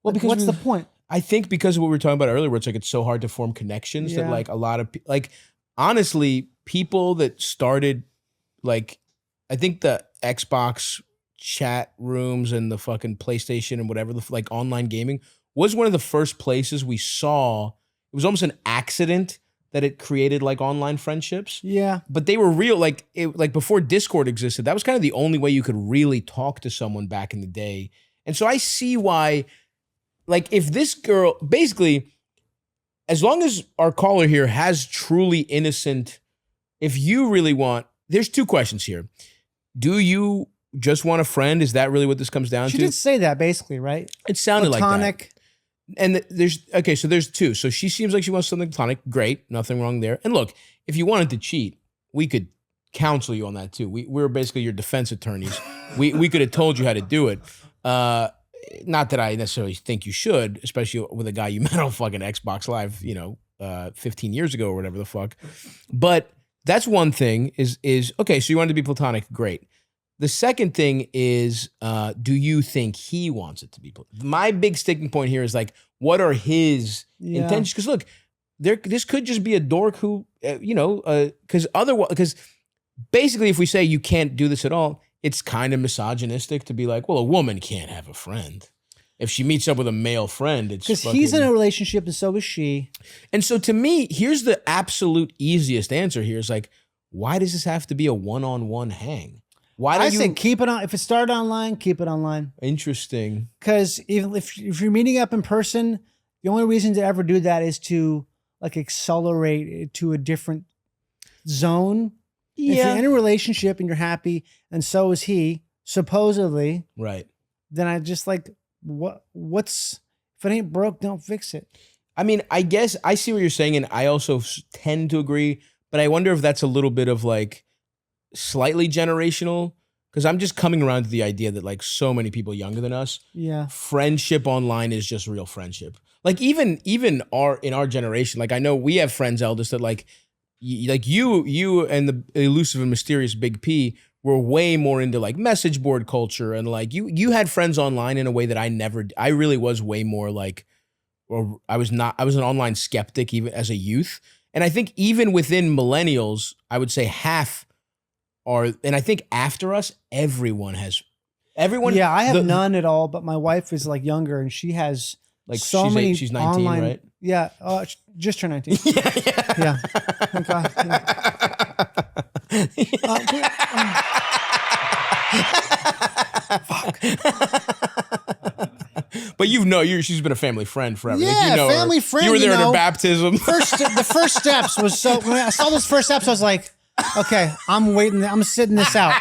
B: because what's the point?
A: I think because of what we were talking about earlier, where it's like it's so hard to form connections that like a lot of honestly, people that started like, I think the Xbox chat rooms and the fucking PlayStation and whatever, like online gaming was one of the first places we saw. It was almost an accident that it created like online friendships. Yeah. But they were real, like before Discord existed, that was kind of the only way you could really talk to someone back in the day. And so I see why, like if this girl, basically, as long as our caller here has truly innocent, if you really want, there's two questions here. Do you just want a friend? Is that really what this comes down to?
B: She did say that basically, right?
A: It sounded
B: platonic.
A: Like that. And so there's two. So she seems like she wants something platonic. Great. Nothing wrong there. And look, if you wanted to cheat, we could counsel you on that too. We're basically your defense attorneys. We could have told you how to do it. Not that I necessarily think you should, especially with a guy you met on fucking Xbox Live, 15 years ago or whatever the fuck. But that's one thing is okay, so you wanted to be platonic. Great. The second thing is, do you think he wants it to be? My big sticking point here is like, what are his intentions? Because look, this could just be a dork who, because basically, if we say you can't do this at all, it's kind of misogynistic to be like, well, a woman can't have a friend. If she meets up with a male friend, it's
B: because he's in a relationship and so is she.
A: And so to me, here's the absolute easiest answer here is like, why does this have to be a one-on-one hang? Why don't
B: I say keep it on. If it started online, keep it online.
A: Interesting.
B: Because if you're meeting up in person, the only reason to ever do that is to like accelerate it to a different zone. Yeah. If you're in a relationship and you're happy, and so is he, supposedly,
A: right?
B: Then I just like what's if it ain't broke, don't fix it.
A: I mean, I guess I see what you're saying, and I also tend to agree, but I wonder if that's a little bit of like slightly generational because I'm just coming around to the idea that like so many people younger than us, friendship online is just real friendship. Like even in our generation, like I know we have friends, Eldest, that like you and the elusive and mysterious Big P were way more into like message board culture, and like you had friends online in a way that I really was way more like, or I was an online skeptic even as a youth. And I think even within millennials, I would say half are, and I think after us, everyone.
B: Yeah, I have none at all, but my wife is like younger and she has like so many.
A: She's 19,
B: online,
A: right?
B: Yeah, just turned 19. Yeah. Thank God. Fuck.
A: But she's been a family friend forever.
B: Yeah,
A: like you know
B: family
A: her.
B: friend.
A: You were there at her baptism.
B: The first steps was so. When I saw those first steps, I was like, okay, I'm waiting. I'm sitting this out.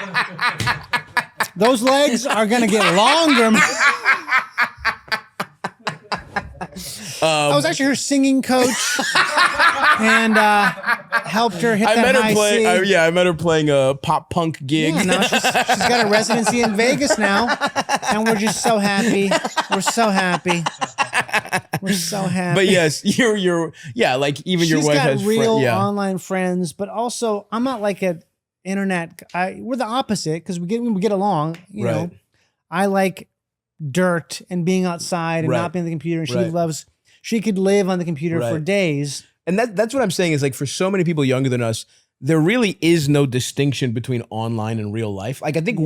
B: Those legs are gonna get longer. I was actually her singing coach and helped her hit that high C.
A: I met her playing a pop punk gig.
B: Yeah, now she's got a residency in Vegas now, and we're just so happy. We're so happy. We're so happy.
A: But yes, you're like even
B: She's
A: your wife
B: got
A: has
B: real online friends, but also I'm not like an internet guy. We're the opposite because we get along. You know, I like dirt and being outside and not being on the computer, and she could live on the computer for days.
A: And that's what I'm saying is like for so many people younger than us, there really is no distinction between online and real life. Like I think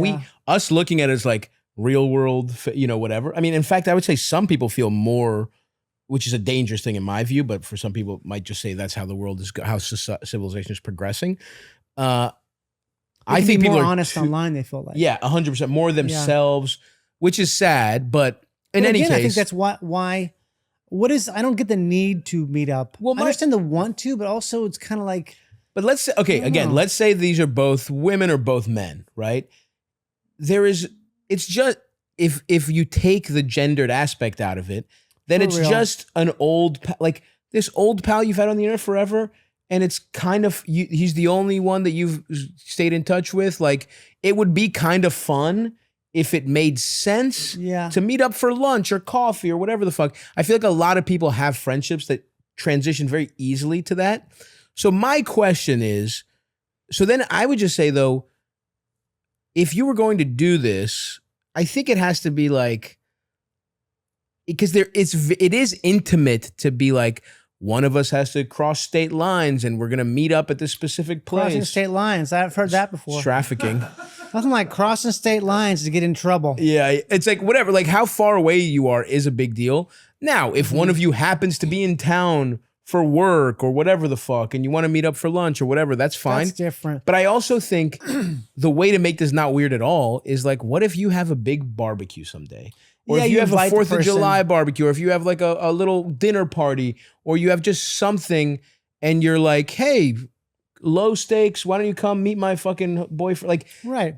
A: us looking at it as like real world, whatever. I mean, in fact, I would say some people feel more, which is a dangerous thing in my view, but for some people might just say that's how the world is, how civilization is progressing. I think people
B: more
A: are
B: honest online. They feel like
A: 100% more themselves, which is sad. But in any case,
B: I think that's why. What is? I don't get the need to meet up. Well, I understand the want to, but also it's kind of like.
A: But let's say, let's say these are both women or both men, right? It's just if you take the gendered aspect out of it, then it's just an old like this old pal you've had on the internet forever. And it's kind of, he's the only one that you've stayed in touch with. Like, it would be kind of fun if it made sense to meet up for lunch or coffee or whatever the fuck. I feel like a lot of people have friendships that transition very easily to that. So my question is, so then I would just say though, if you were going to do this, I think it has to be like, because it is intimate to be like, one of us has to cross state lines and we're going to meet up at this specific place.
B: Crossing state lines. I've heard that before.
A: Trafficking.
B: Nothing like crossing state lines to get in trouble.
A: Yeah. It's like whatever, like how far away you are is a big deal. Now, if one of you happens to be in town for work or whatever the fuck, and you want to meet up for lunch or whatever, that's fine.
B: That's different.
A: But I also think the way to make this not weird at all is like, what if you have a big barbecue someday? Or if you have a 4th of July barbecue, or if you have like a little dinner party, or you have just something and you're like, hey, low stakes, why don't you come meet my fucking boyfriend?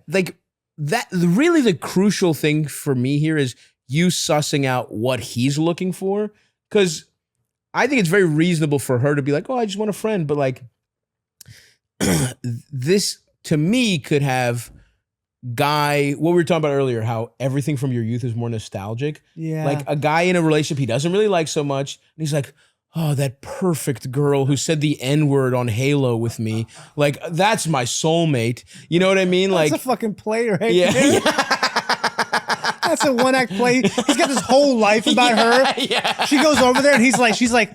A: Like that, really the crucial thing for me here is you sussing out what he's looking for. Because I think it's very reasonable for her to be like, oh, I just want a friend. But like this to me could have what we were talking about earlier, how everything from your youth is more nostalgic.
B: Yeah.
A: Like a guy in a relationship he doesn't really like so much, and he's like, oh, that perfect girl who said the N-word on Halo with me. Like, that's my soulmate. You know what I mean?
B: That's
A: like
B: a fucking play right there. That's a one-act play. He's got this whole life about her.
A: Yeah.
B: She goes over there and she's like,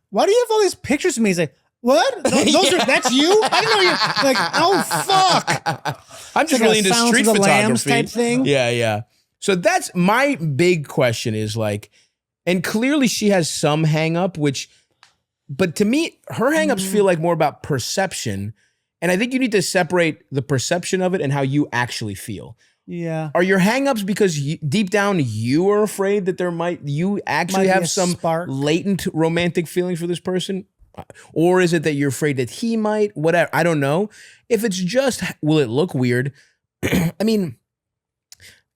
B: why do you have all these pictures of me? He's like, what? That's you? I didn't know you. Like, oh fuck!
A: I'm just really into street photography
B: type thing.
A: Yeah. So that's my big question is like, and clearly she has some hang up, but to me, her hang-ups feel like more about perception, and I think you need to separate the perception of it and how you actually feel.
B: Yeah.
A: Are your hang-ups because deep down you are afraid that you actually have some latent romantic feelings for this person? Or is it that you're afraid that he might, whatever, I don't know. If it's just, will it look weird? I mean,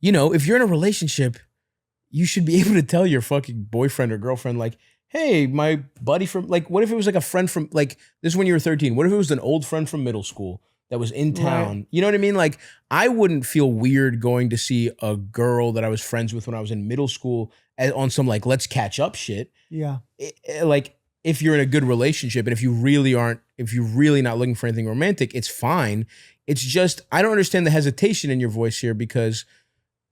A: if you're in a relationship, you should be able to tell your fucking boyfriend or girlfriend, like, hey, my buddy from, like, what if it was like a friend from, like, this is when you were 13. What if it was an old friend from middle school? that was in town. You know what I mean? Like, I wouldn't feel weird going to see a girl that I was friends with when I was in middle school on some like, let's catch up shit.
B: Yeah.
A: Like, if you're in a good relationship and if you're really not looking for anything romantic, it's fine. It's just, I don't understand the hesitation in your voice here because,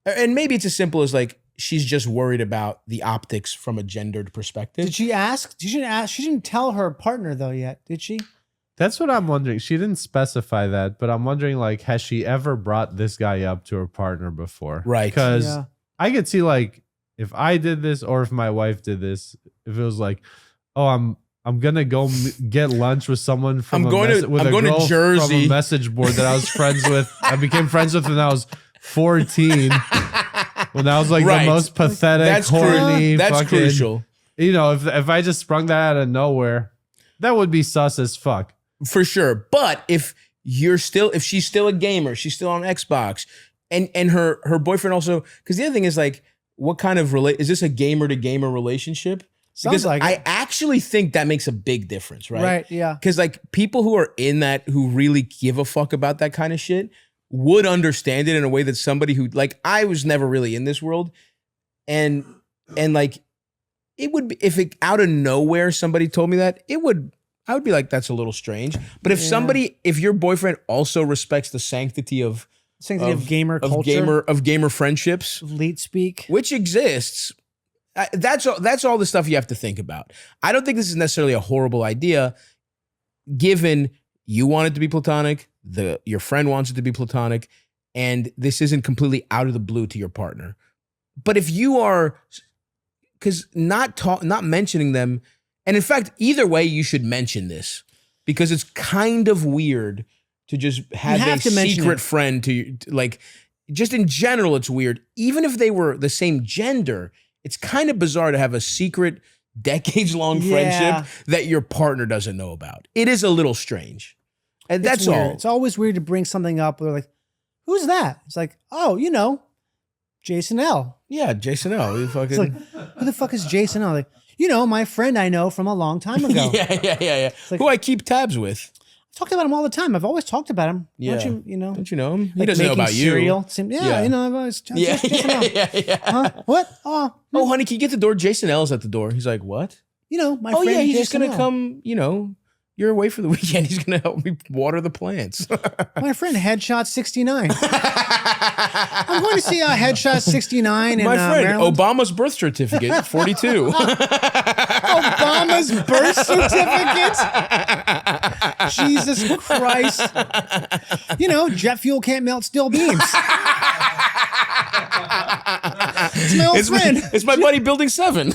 A: and maybe it's as simple as like, she's just worried about the optics from a gendered perspective.
B: Did she ask? She didn't tell her partner though yet, did she?
C: That's what I'm wondering. She didn't specify that, but I'm wondering, like, has she ever brought this guy up to her partner before?
A: Right.
C: Because I could see, like, if I did this or if my wife did this, if it was like, oh, I'm gonna go get lunch with someone from
A: I'm going to Jersey
C: from a message board that I was friends with. I became friends with when I was 14. When I was like the most pathetic, horny.
A: That's crucial.
C: You know, if I just sprung that out of nowhere, that would be sus as fuck.
A: For sure. But if she's still a gamer, she's still on Xbox, and her boyfriend also, because the other thing is like, what kind of is this a gamer to gamer relationship? Because I actually think that makes a big difference, right?
B: Right, yeah.
A: Because like people who are in that, who really give a fuck about that kind of shit, would understand it in a way that somebody who, like, I was never really in this world, and like, it would be, if it out of nowhere somebody told me that, I would be like, that's a little strange. But if your boyfriend also respects the sanctity of
B: gamer culture,
A: of gamer friendships,
B: late speak,
A: which exists, that's all the stuff you have to think about. I don't think this is necessarily a horrible idea, given you want it to be platonic, your friend wants it to be platonic, and this isn't completely out of the blue to your partner. But if you are, because not mentioning them. And in fact, either way, you should mention this because it's kind of weird to just have a secret friend to like, just in general, it's weird. Even if they were the same gender, it's kind of bizarre to have a secret decades-long friendship that your partner doesn't know about. It is a little strange. And that's all.
B: It's always weird to bring something up where like, who's that? It's like, oh, Jason L.
A: Yeah, Jason L.
B: It's like, who the fuck is Jason L? Like, my friend I know from a long time ago.
A: Yeah. Like, who I keep tabs with.
B: I talked about him all the time. I've always talked about him.
A: Yeah.
B: Don't you know?
A: Don't you know him? He
B: like
A: doesn't know about
B: cereal.
A: you.
B: I've always.
A: Yeah.
B: Huh? What? Oh,
A: honey, can you get the door? Jason L's at the door. He's like, what?
B: My friend.
A: He's
B: Jason
A: just gonna
B: L.
A: come. You're away for the weekend. He's gonna help me water the plants.
B: My friend Headshot 69. I'm going to see Headshot 69 in
A: my friend
B: Maryland.
A: Obama's birth certificate 42.
B: Obama's birth certificate. Jesus Christ. Jet fuel can't melt steel beams. It's my old friend.
A: It's my buddy Building 7.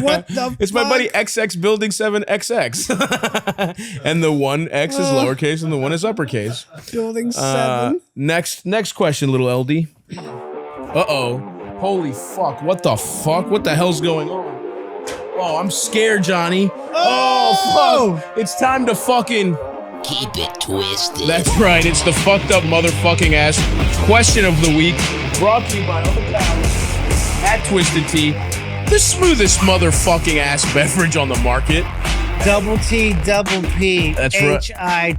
B: What the
A: It's my buddy XX Building 7 XX. And the one X is lowercase and the one is uppercase.
B: Building 7.
A: Next question, little LD. Uh-oh. Holy fuck. What the fuck? What the hell's going on? Oh, I'm scared, Johnny. Oh, fuck. It's time to fucking...
E: Keep it twisted.
A: That's right. It's the fucked up motherfucking ass question of the week. Brought to you by Uncle Palace at Twisted Tea. The smoothest motherfucking ass beverage on the market.
B: Double T, double P.
A: That's right.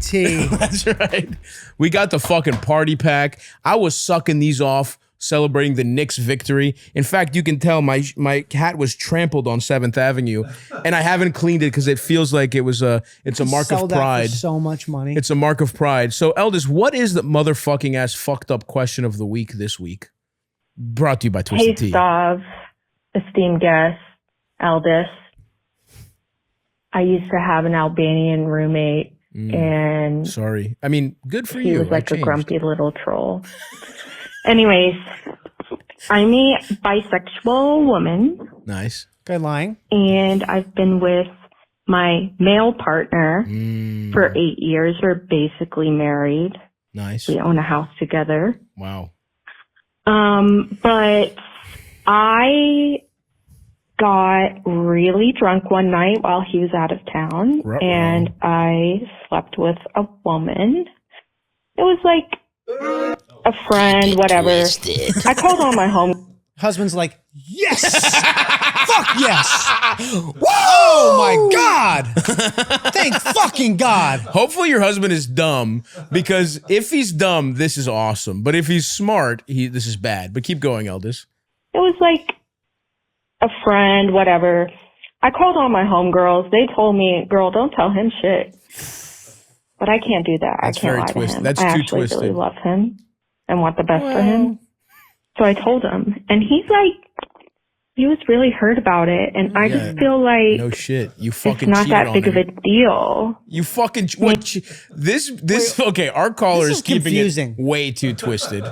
B: HIT.
A: That's right. We got the fucking party pack. I was sucking these off, celebrating the Knicks' victory. In fact, you can tell my cat was trampled on 7th Avenue, and I haven't cleaned it because it feels like it's a mark of pride.
B: For so much money.
A: It's a mark of pride. So, Eldis, what is the motherfucking ass fucked up question of the week this week? Brought to you by Twisted Tea.
F: Hey, Stav, esteemed guest, Eldis. I used to have an Albanian roommate, and
A: sorry. I mean, good for you.
F: He was like a grumpy little troll. Anyways, I'm a bisexual woman.
A: Nice.
B: Good lying.
F: And I've been with my male partner for 8 years. We're basically married.
A: Nice.
F: We own a house together.
A: Wow.
F: But I got really drunk one night while he was out of town, and I slept with a woman. It was like a friend, whatever. I called all my home.
B: Husband's like, yes! Yes. Fuck yes. Oh my God. Thank fucking God.
A: Hopefully your husband is dumb, because if he's dumb, this is awesome. But if he's smart, this is bad. But keep going, Eldis.
F: It was like a friend, whatever. I called all my homegirls. They told me, girl, don't tell him shit. But I can't do that.
A: That's
F: I can't
A: very
F: lie
A: twisted.
F: to him.
A: That's
F: I
A: too
F: actually
A: twisted.
F: really love him and want the best for him. So I told him. And he's like, he was really hurt about it. And I just feel like
A: No shit. You fucking
F: it's not
A: cheated
F: that
A: on
F: big of a
A: him.
F: deal.
A: You fucking okay, our caller
B: This
A: is
B: is
A: keeping
B: confusing.
A: it way too twisted.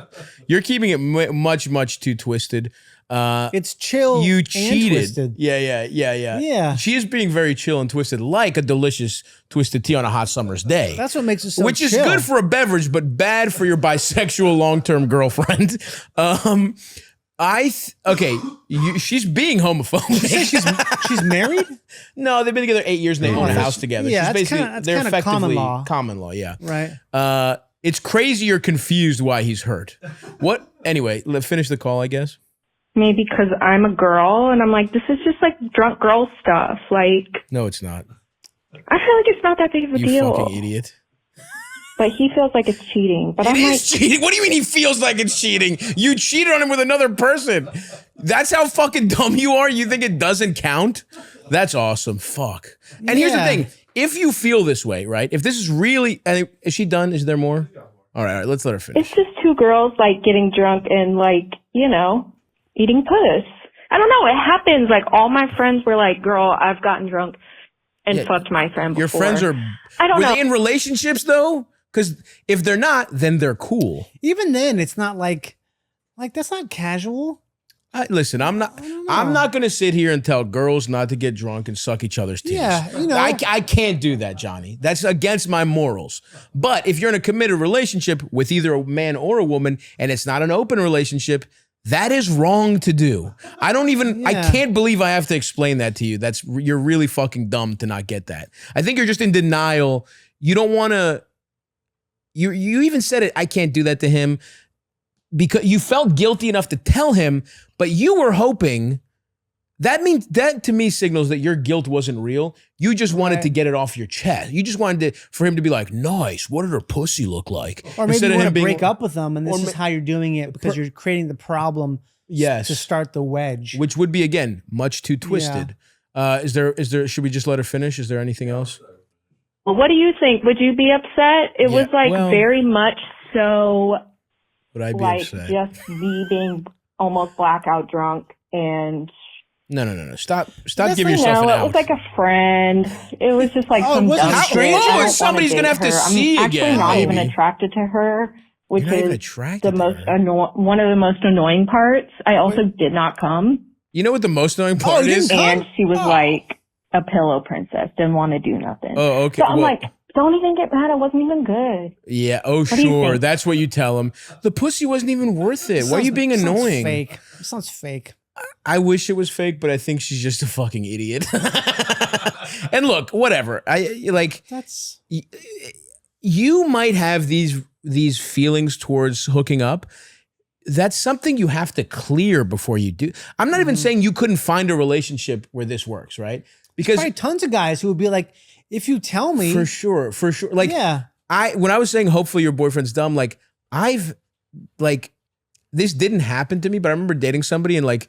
A: You're keeping it much too twisted.
B: It's chill.
A: You
B: and
A: cheated.
B: twisted.
A: Yeah. She is being very chill and twisted, like a delicious twisted tea on a hot summer's day.
B: That's what makes it so
A: Which is
B: chill.
A: good for a beverage, but bad for your bisexual long-term girlfriend. She's being homophobic.
B: She's married?
A: No, they've been together 8 years and they own a house together.
B: Yeah,
A: She's
B: that's
A: basically
B: kinda-
A: they're
B: that's kinda
A: effectively
B: common law.
A: yeah.
B: Right.
A: It's crazy you're confused why he's hurt. What? Anyway, let's finish the call, I guess.
F: Maybe because I'm a girl and I'm like, this is just like drunk girl stuff. Like,
A: No, it's not.
F: I feel like it's not that big of a
A: You
F: deal.
A: fucking idiot.
F: But he feels like it's cheating. But
A: It
F: I'm
A: is
F: like,
A: cheating. What do you mean he feels like it's cheating? You cheated on him with another person. That's how fucking dumb you are? You think it doesn't count? That's awesome. Fuck. And here's the
B: Yeah.
A: thing. If you feel this way, right? If this is really... Is she done? Is there more? All right, let's let her finish.
F: it's just two girls like getting drunk and like, you know, eating puss. I don't know. It happens. Like all my friends were like, girl, I've gotten drunk and fucked my friend before.
A: Your friends are...
F: I don't
A: Were
F: know.
A: they in relationships, though? Because if they're not, then they're cool.
B: Even then, it's not like that's not casual.
A: Listen, I'm not going to sit here and tell girls not to get drunk and suck each other's teeth.
B: Yeah, you know.
A: I can't do that, Johnny. That's against my morals. But if you're in a committed relationship with either a man or a woman, and it's not an open relationship, that is wrong to do. I can't believe I have to explain that to you. You're really fucking dumb to not get that. I think you're just in denial. You don't want to. You even said it. I can't do that to him because you felt guilty enough to tell him, but you were hoping. That to me signals that your guilt wasn't real. You just wanted to get it off your chest. You just wanted for him to be like, nice. What did her pussy look like?
B: Or maybe
A: Instead
B: you
A: of
B: want
A: him
B: to
A: being-
B: break up with them, and this is how you're doing it because you're creating the problem.
A: Yes.
B: To start the wedge.
A: Which would be again much too twisted. Is there? Should we just let her finish? Is there anything else?
F: Well, what do you think? Would you be upset? It was like very much so
A: Would I be
F: like
A: upset?
F: just me being almost blackout drunk and
A: No. Stop
F: just,
A: giving
F: you
A: yourself
F: know,
A: an
F: it
A: out.
F: was like a friend. It was just like
B: Oh, it
F: some
B: wasn't
F: dumb
B: a
F: shit.
B: stranger?
F: I don't wanna
A: Somebody's gonna
F: date
A: have to
F: her.
A: see
F: I'm
A: again,
F: actually not even
A: maybe.
F: attracted to her, which
A: You're not even
F: is
A: attracted
F: the
A: to
F: most
A: her.
F: one of the most annoying parts. I also did not come,
A: You know what the most annoying part
B: you
A: is?
B: didn't
F: and she was like a pillow princess, didn't want to do nothing.
A: Oh, okay.
F: So I'm
A: well,
F: like, don't even get mad. It wasn't even good.
A: yeah. Oh,
F: do you
A: sure.
F: think?
A: That's what you tell him. The pussy wasn't even worth it. Why are you being
B: Sounds
A: annoying?
B: Fake. It sounds fake.
A: I wish it was fake, but I think she's just a fucking idiot. And look, whatever.
B: That's
A: You might have these feelings towards hooking up. That's something you have to clear before you do. I'm not even saying you couldn't find a relationship where this works, right? Because
B: probably tons of guys who would be like, if you tell me,
A: for sure. Like
B: yeah,
A: when I was saying hopefully your boyfriend's dumb, like this didn't happen to me, but I remember dating somebody and like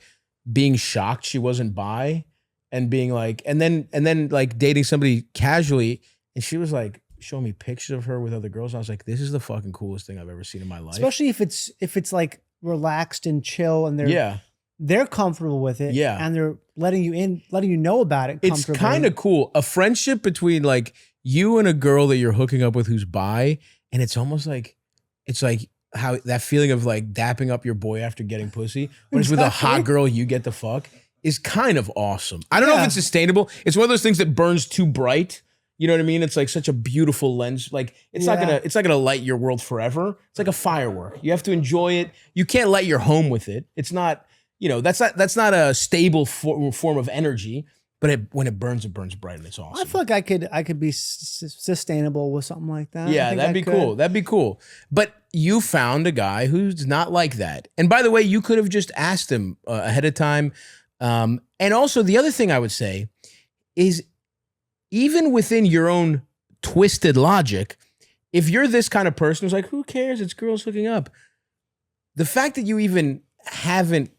A: being shocked she wasn't bi and being like, and then like dating somebody casually and she was like showing me pictures of her with other girls. I was like, this is the fucking coolest thing I've ever seen in my life.
B: especially if it's like relaxed and chill and they're comfortable with it,
A: Yeah.
B: and they're letting you know about it.
A: It's kind of cool. A friendship between like you and a girl that you're hooking up with who's bi, and it's almost like how that feeling of like dapping up your boy after getting pussy, but it's with a hot girl you get the fuck is kind of awesome. I don't know if it's sustainable. It's one of those things that burns too bright. You know what I mean? It's like such a beautiful lens. Like it's not gonna light your world forever. It's like a firework. You have to enjoy it. You can't light your home with it. It's not, that's not a stable form of energy. But when it burns bright and it's awesome.
B: I feel like I could be sustainable with something like that.
A: Yeah, that'd be cool. That'd be cool. But you found a guy who's not like that. And by the way, you could have just asked him ahead of time. And also the other thing I would say is even within your own twisted logic, if you're this kind of person who's like, who cares? It's girls hooking up. The fact that you even haven't,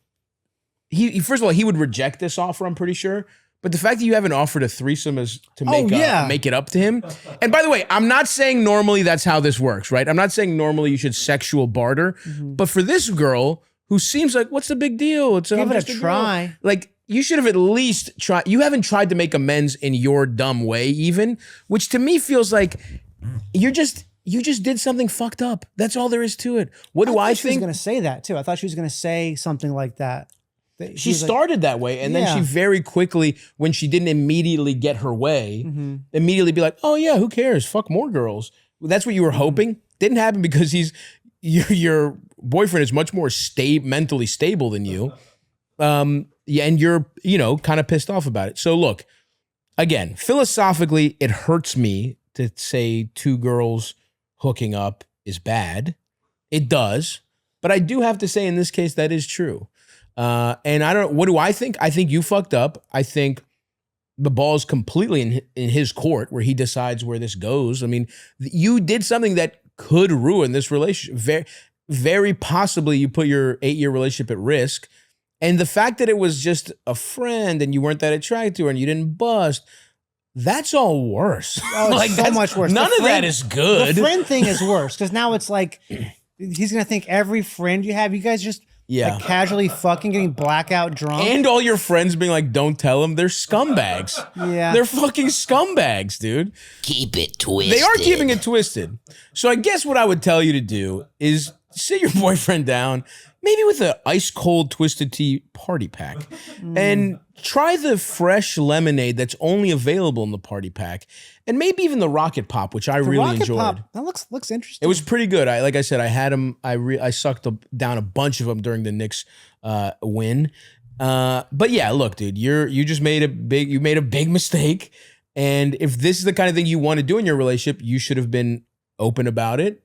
A: first of all, he would reject this offer, I'm pretty sure. But the fact that you haven't offered a threesome is to make it up to him. And by the way, I'm not saying normally that's how this works, right? I'm not saying normally you should sexual barter. But for this girl who seems like, what's the big deal? Give
B: it a try.
A: Girl. Like, you should have at least tried. You haven't tried to make amends in your dumb way even, which to me feels like you just did something fucked up. That's all there is to it. What do I think?
B: She was going to say that too. I thought she was going to say something like that.
A: She started that way, and then she very quickly, when she didn't immediately get her way, immediately be like, "Oh yeah, who cares? Fuck more girls." That's what you were hoping. Didn't happen because your boyfriend is much more mentally stable than you. Yeah, and you're kind of pissed off about it. So look, again, philosophically, it hurts me to say two girls hooking up is bad. It does, but I do have to say in this case that is true. And what do I think? I think you fucked up. I think the ball's completely in his court where he decides where this goes. I mean, you did something that could ruin this relationship. Very, very possibly you put your 8-year relationship at risk. And the fact that it was just a friend and you weren't that attracted to her and you didn't bust, that's all worse.
B: Oh, it's so much worse.
A: None of that is good.
B: The friend thing is worse because now it's like he's going to think every friend you have, you guys just like casually fucking getting blackout drunk.
A: And all your friends being like, don't tell them. They're scumbags.
B: Yeah.
A: They're fucking scumbags, dude.
E: Keep it twisted.
A: They are keeping it twisted. So I guess what I would tell you to do is sit your boyfriend down, maybe with an ice cold Twisted Tea party pack, and try the fresh lemonade that's only available in the party pack, and maybe even the Rocket Pop, which I really enjoyed.
B: Pop, that looks interesting.
A: It was pretty good. Like I said, I had them. I sucked down a bunch of them during the Knicks win. But yeah, look, dude, you just made a big mistake, and if this is the kind of thing you want to do in your relationship, you should have been open about it.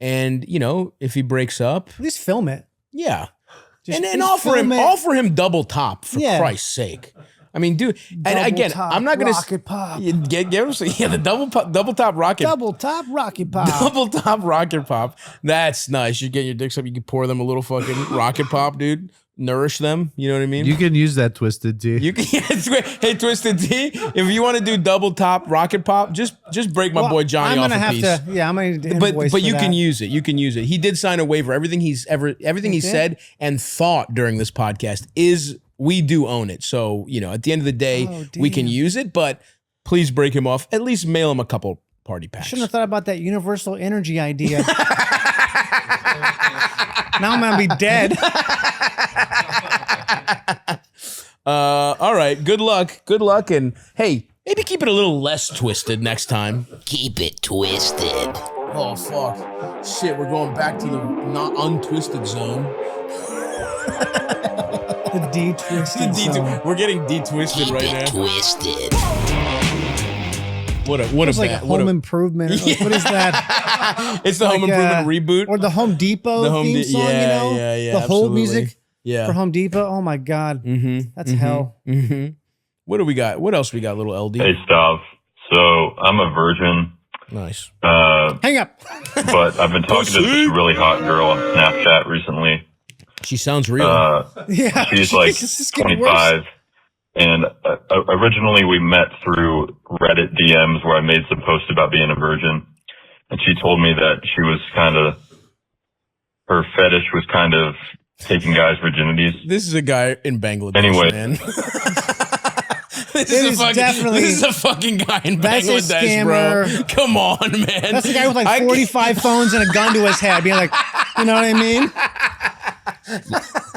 A: And if he breaks up,
B: at least film it.
A: Yeah. And offer him double top for Christ's sake. I mean, dude. And again, I'm not gonna
B: Rocket Pop.
A: Get him the double top rocket.
B: Double top Rocket Pop.
A: Double top Rocket Pop. That's nice. You get your dicks up. You can pour them a little fucking Rocket Pop, dude. Nourish them. You know what I mean?
C: You can use that Twisted Tea.
A: You can. Hey, Twisted Tea. If you want to do double top Rocket Pop, just break my boy Johnny off a piece.
B: I'm gonna
A: but you can use it. You can use it. He did sign a waiver. Everything he said and thought during this podcast is we do own it. So at the end of the day, we can use it. But please break him off. At least mail him a couple party packs.
B: Shouldn't have thought about that universal energy idea. Now I'm gonna be dead.
A: All right. Good luck. And hey, maybe keep it a little less twisted next time.
E: Keep it twisted.
A: Oh, fuck. Shit, we're going back to the not untwisted zone.
B: The de-twisted zone.
A: We're getting de-twisted
E: Keep
A: right
E: it
A: now.
E: Twisted.
A: What a
B: like Home Improvement. Like, what is that?
A: It's the Home Improvement reboot.
B: Or the Home Depot theme song,
A: Yeah,
B: the whole
A: absolutely.
B: music for Home Depot. Oh my God. That's hell.
A: What do we got? What else we got, little LD?
G: Hey, Stav. So I'm a virgin.
A: Nice.
B: Hang up.
G: But I've been talking to this really hot girl on Snapchat recently.
A: She sounds real.
B: Yeah.
G: She's like 25. And originally we met through Reddit DMs where I made some posts about being a virgin. And she told me that she was her fetish was kind of taking guys' virginities.
A: This is a guy in Bangladesh,
G: anyway.
A: man. This is a fucking guy in Bangladesh, bro. Come on, man.
B: That's the guy with like 45 phones and a gun to his head, being like, you know what I mean?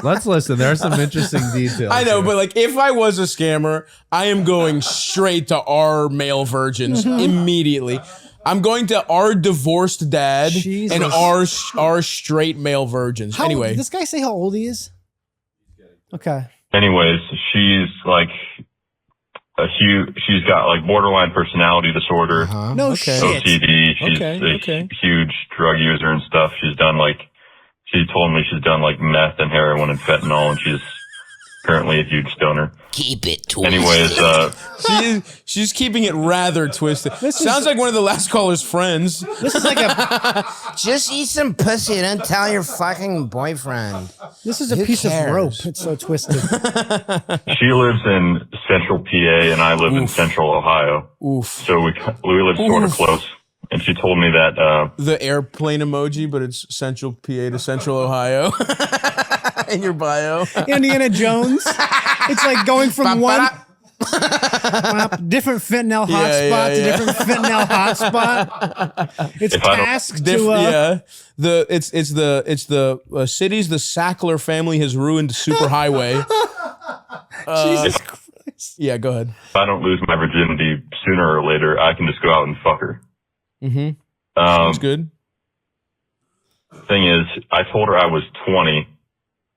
C: Let's listen. There are some interesting details.
A: I know, but like if I was a scammer, I am going straight to our male virgins immediately. I'm going to our divorced dad and our straight male virgins. Anyway,
B: did this guy say how old he is? Okay.
G: Anyways, she's like she's got like borderline personality disorder.
B: No shit.
G: OCD. She's a huge drug user and stuff. She told me she's done like meth and heroin and fentanyl, and she's currently a huge stoner.
E: Keep it twisted.
G: Anyways,
A: she's keeping it rather twisted. Sounds like one of the last caller's friends.
B: This is like a
A: Just eat some pussy. Don't tell your fucking boyfriend.
B: this is a piece of rope. It's so twisted.
G: she lives in central PA and I live in central Ohio.
A: Oof.
G: So we live sort of close. And she told me that
A: The airplane emoji, but it's central PA to central Ohio in your bio.
B: Indiana Jones. It's like going from one different fentanyl hotspot to different fentanyl hotspot. It's tasked to
A: it's the cities the Sackler family has ruined superhighway.
B: Jesus Christ.
A: Yeah, go ahead.
G: if I don't lose my virginity sooner or later, I can just go out and fuck her.
A: Mm-hmm. Sounds good.
G: Thing is, I told her I was 20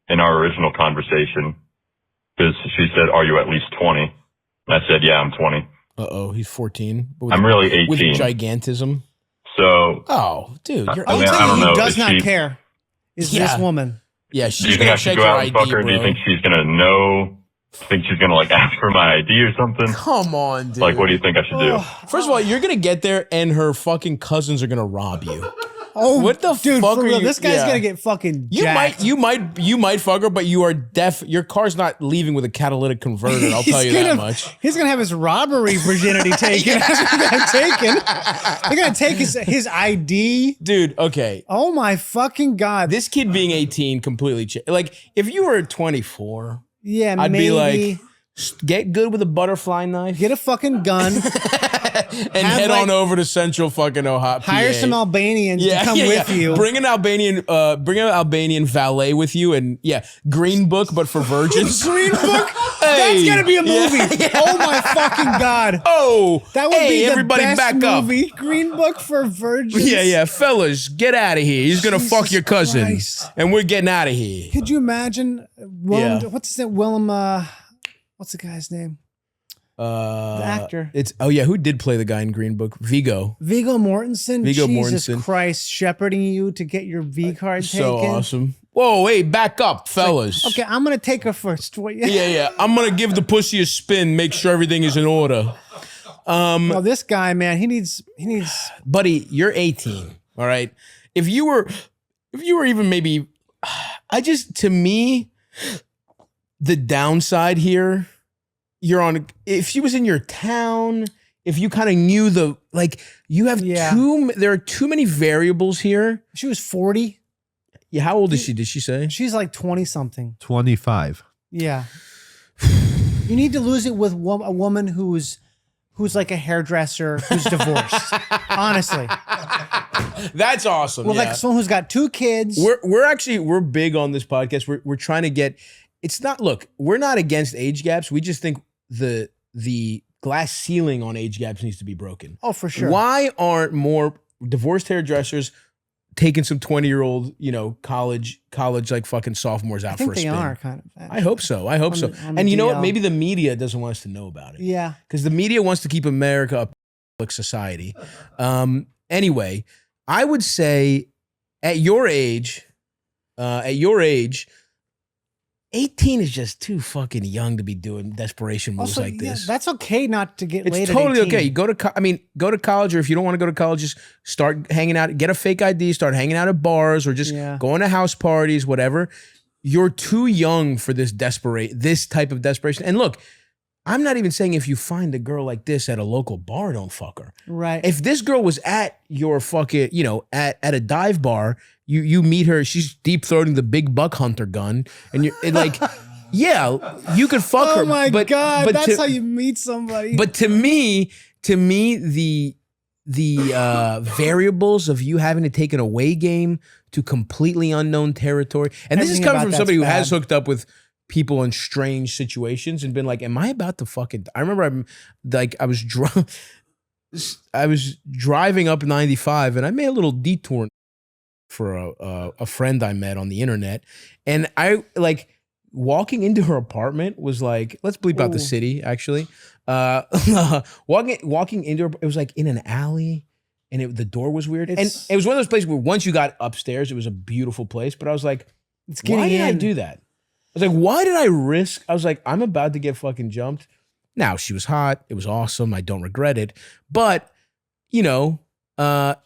G: in our original conversation because she said, "Are you at least 20?" And I said, "Yeah, I'm 20."
A: Uh-oh, he's 14.
G: I'm really 18.
A: With gigantism.
G: So,
A: oh, dude, you're
G: I mean,
A: 18.
G: I don't know.
B: does
G: Is
B: not
G: she-
B: care is
A: Yeah.
B: this woman.
A: Yeah,
G: do
A: she's
G: you think
A: gonna
G: I should
A: check
G: go
A: your
G: out and
A: ID,
G: fuck her?
A: bro.
G: Do you think she's gonna know? Think she's gonna like ask for my ID or something?
A: Come on, dude.
G: Like, what do you think I should do?
A: First of all, you're gonna get there and her fucking cousins are gonna rob you.
B: Oh,
A: What the
B: dude,
A: fuck
B: for
A: are
B: real,
A: you-
B: this guy's
A: yeah.
B: gonna get fucking
A: You
B: jacked.
A: might fuck her, but you are deaf. Your car's not leaving with a catalytic converter. I'll tell you that much.
B: He's gonna have his robbery virginity taken. They're gonna take his ID.
A: Dude, okay.
B: Oh my fucking god!
A: This kid being 18 completely like if you were 24,
B: yeah,
A: I'd
B: maybe
A: be like, get good with a butterfly knife
B: get a fucking gun.
A: and
B: have,
A: head
B: like,
A: on over to Central fucking Ohio.
B: Hire
A: PA.
B: some Albanians to come with you.
A: Bring an Albanian valet with you, and Green Book, but for virgins.
B: Green Book.
A: Hey.
B: That's gotta be a movie.
A: Yeah.
B: Oh my fucking god!
A: Oh,
B: That would
A: hey,
B: be the
A: everybody
B: best
A: back
B: movie. Green Book for virgins.
A: Yeah, fellas, get out of here. He's gonna
B: Jesus
A: fuck your cousin,
B: Christ.
A: and we're getting out of here.
B: Could you imagine Willem?
A: Yeah.
B: What's that? Willem? What's the guy's name? The actor.
A: It's who did play the guy in Green Book? Viggo
B: Mortensen.
A: Viggo
B: Jesus
A: Mortensen.
B: Christ, shepherding you to get your V card
A: So
B: taken.
A: awesome. Whoa, hey, back up, fellas.
B: Okay, I'm gonna take her first.
A: Yeah. I'm gonna give the pussy a spin, make sure everything is in order.
B: Well, this guy, man, he needs.
A: Buddy, you're 18. All right. If you were even maybe, to me, the downside here, if she was in your town, if you kind of knew there are too many variables here.
B: She was 40.
A: Yeah. How old is she? Did she say?
B: She's like 20 something.
C: 25.
B: Yeah. You need to lose it with a woman who's like a hairdresser who's divorced. Honestly.
A: That's awesome.
B: Well,
A: yeah.
B: like someone who's got 2 kids.
A: We're big on this podcast. We're trying to get. It's not. Look, we're not against age gaps. We just think the glass ceiling on age gaps needs to be broken.
B: Oh, for sure.
A: Why aren't more divorced hairdressers taking some 20-year-old, college like fucking sophomores out
B: I think
A: for a
B: they
A: spin?
B: are kind of.
A: I hope so.
B: On the
A: And you know what?
B: DL.
A: Maybe the media doesn't want us to know about it.
B: Yeah.
A: Because the media wants to keep America a public society. Anyway, I would say at your age, 18 is just too fucking young to be doing desperation moves
B: Also,
A: like this.
B: that's okay not to get
A: It's
B: laid
A: totally
B: at 18.
A: okay. You go to college, or if you don't want to go to college, just start hanging out, get a fake ID, start hanging out at bars, or just going to house parties, whatever. You're too young for this type of desperation. And look, I'm not even saying if you find a girl like this at a local bar, don't fuck her.
B: Right.
A: If this girl was at your fucking, at a dive bar, you meet her, she's deep throating the big buck hunter gun, and you're like, yeah, you could fuck her.
B: Oh my god,
A: but
B: that's how you meet somebody.
A: But to me, the variables of you having to take an away game to completely unknown territory, and this is
B: Everything
A: coming
B: about
A: from
B: that's
A: somebody who has
B: bad.
A: hooked up with people in strange situations and been like, am I about to fucking? I remember I was drunk. I was driving up 95 and I made a little detour for a friend I met on the internet, and I walking into her apartment was like, let's bleep out the city actually. Walking into her, it was like in an alley, and the door was weird, and it was one of those places where once you got upstairs, it was a beautiful place. But I was like,
B: it's getting
A: why did I
B: in.
A: do that? I was like, why did I risk? I was like, I'm about to get fucking jumped. Now, she was hot. It was awesome. I don't regret it. But, you know, I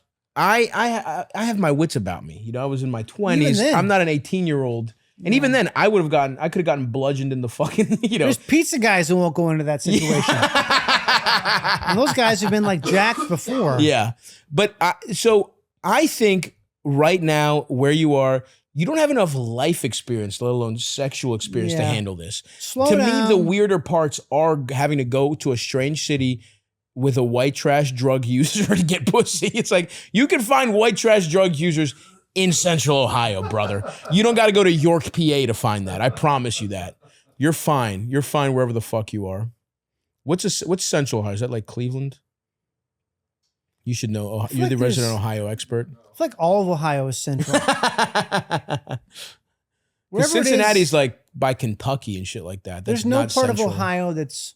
A: have my wits about me. You know, I was in my 20s. I'm not an 18-year-old. And even then, I could have gotten bludgeoned in the fucking, you know.
B: There's pizza guys who won't go into that situation. And those guys have been like jacked before.
A: Yeah. But so I think right now where you are, you don't have enough life experience, let alone sexual experience to handle this.
B: Slow
A: to
B: down.
A: me, the weirder parts are having to go to a strange city with a white trash drug user to get pussy. It's like, you can find white trash drug users in Central Ohio, brother. You don't got to go to York, PA to find that. I promise you that. You're fine. You're fine wherever the fuck you are. What's Central Ohio? Is that like Cleveland? You should know. You're the resident Ohio expert.
B: I feel like all of Ohio is central.
A: Cincinnati's like by Kentucky and shit like that.
B: There's no part of Ohio that's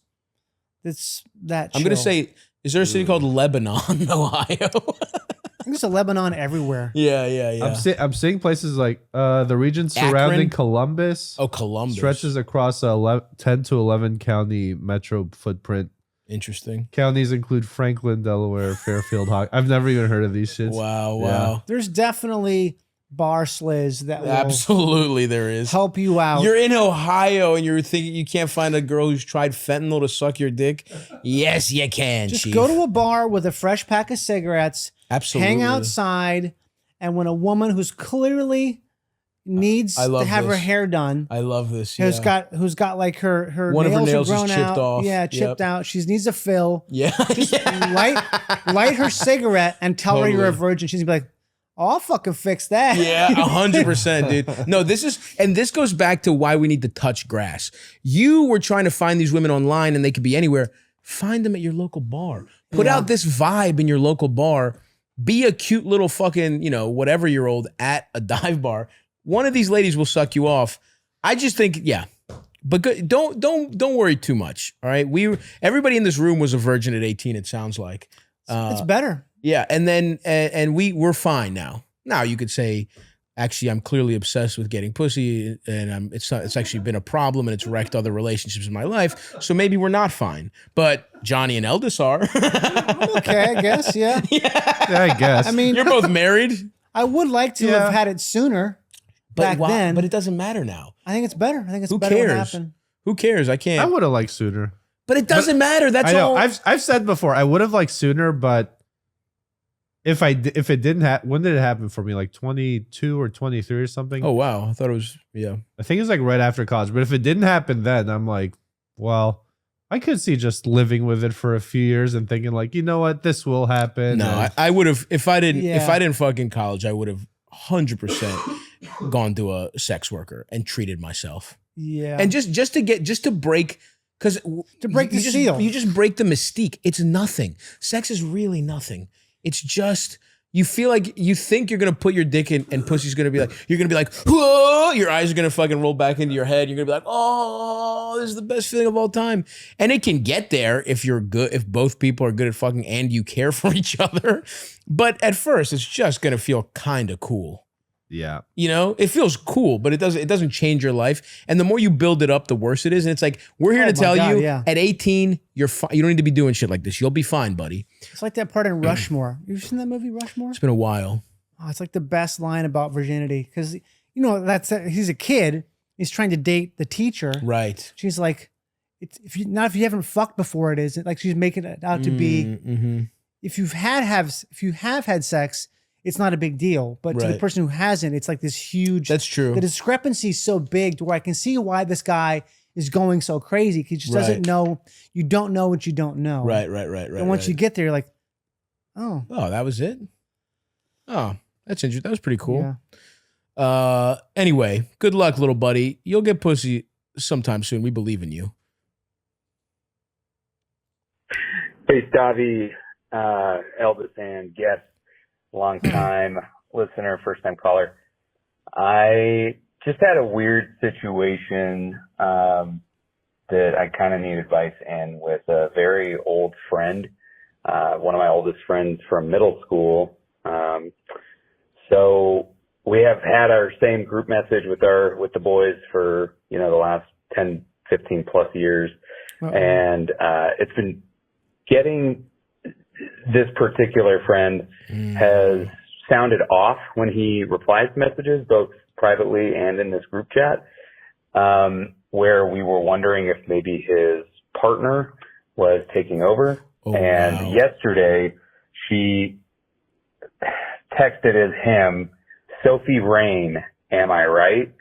B: that chill.
A: I'm going to say, is there a city called Lebanon, Ohio?
B: I think there's a Lebanon everywhere.
A: Yeah.
C: I'm seeing places like the region surrounding
A: Akron?
C: Columbus.
A: Oh, Columbus.
C: Stretches across a 10 to 11 county metro footprint.
A: Interesting.
C: Counties include Franklin, Delaware, Fairfield, I've never even heard of these shits.
A: Wow.
B: There's definitely bar sliz that will
A: Absolutely there is.
B: help you out.
A: You're in Ohio and you're thinking you can't find a girl who's tried fentanyl to suck your dick? Yes, you can,
B: Just
A: Chief.
B: go to a bar with a fresh pack of cigarettes.
A: Absolutely.
B: Hang outside, and when a woman who's clearly needs to have her hair done,
A: I love this.
B: who's got like her
A: One of her nails
B: are
A: is
B: grown
A: chipped
B: out,
A: off.
B: chipped out. She needs a fill.
A: Yeah.
B: Just light her cigarette and tell her you're a virgin. She's gonna be like, "Oh, I'll fucking fix that."
A: Yeah, 100%, dude. No, this goes back to why we need to touch grass. You were trying to find these women online and they could be anywhere. Find them at your local bar. Put out this vibe in your local bar. Be a cute little fucking, whatever-year-old at a dive bar. One of these ladies will suck you off. I just think, but don't worry too much. All right, everybody in this room was a virgin at 18. It sounds like
B: It's better.
A: Yeah, and then we're fine now. Now you could say, actually, I'm clearly obsessed with getting pussy, and it's actually been a problem, and it's wrecked other relationships in my life. So maybe we're not fine. But Johnny and Eldis are.
B: Okay, I guess. Yeah,
C: I guess.
B: I mean,
A: you're both married.
B: I would like to have had it sooner. Back then,
A: but it doesn't matter now.
B: I think it's better. I think it's
A: Who
B: better
A: cares?
B: what happened.
A: Who cares? I can't.
C: I would have liked sooner.
A: But it doesn't matter. That's
C: I know.
A: all.
C: I've said before, I would have liked sooner, but if it didn't happen, when did it happen for me? Like 22 or 23 or something?
A: Oh, wow. I thought it was,
C: I think it was like right after college. But if it didn't happen then, I'm like, well, I could see just living with it for a few years and thinking like, you know what, this will happen.
A: No, I would have, if I didn't fuck in college, I would have 100% gone to a sex worker and treated myself.
B: Yeah.
A: And just to break, because
B: to break the seal.
A: You just break the mystique. It's nothing. Sex is really nothing. It's just, you feel like, you think you're going to put your dick in and pussy's going to be like, you're going to be like, whoa, your eyes are going to fucking roll back into your head. You're going to be like, oh, this is the best feeling of all time. And it can get there if you're good, if both people are good at fucking and you care for each other. But at first, it's just going to feel kind of cool.
C: Yeah.
A: It feels cool, but it doesn't change your life. And the more you build it up, the worse it is. And it's like, we're here to tell you at 18, you don't need to be doing shit like this. You'll be fine, buddy.
B: It's like that part in Rushmore. You've seen that movie, Rushmore?
A: It's been a while.
B: Oh, it's like the best line about virginity. Because, he's a kid. He's trying to date the teacher.
A: Right.
B: She's like, if you haven't fucked before, it is. Like she's making it out to be, if you have had sex, it's not a big deal. But to the person who hasn't, it's like this huge.
A: That's true.
B: The discrepancy is so big to where I can see why this guy is going so crazy. He just doesn't know. You don't know what you don't know.
A: Right.
B: And once you get there, you're like, oh,
A: that was it. Oh, that's interesting. That was pretty cool.
B: Yeah.
A: Anyway, good luck, little buddy. You'll get pussy sometime soon. We believe in you.
H: Hey, Stavvy, Elvis and guest, long time listener, first time caller. I just had a weird situation that I kind of need advice in with a very old friend, one of my oldest friends from middle school. So we have had our same group message with the boys for, the last 10, 15 plus years. And, it's been getting this particular friend has sounded off when he replies to messages, both privately and in this group chat, where we were wondering if maybe his partner was taking over. And yesterday she texted as him, Sophie Rain, am I right?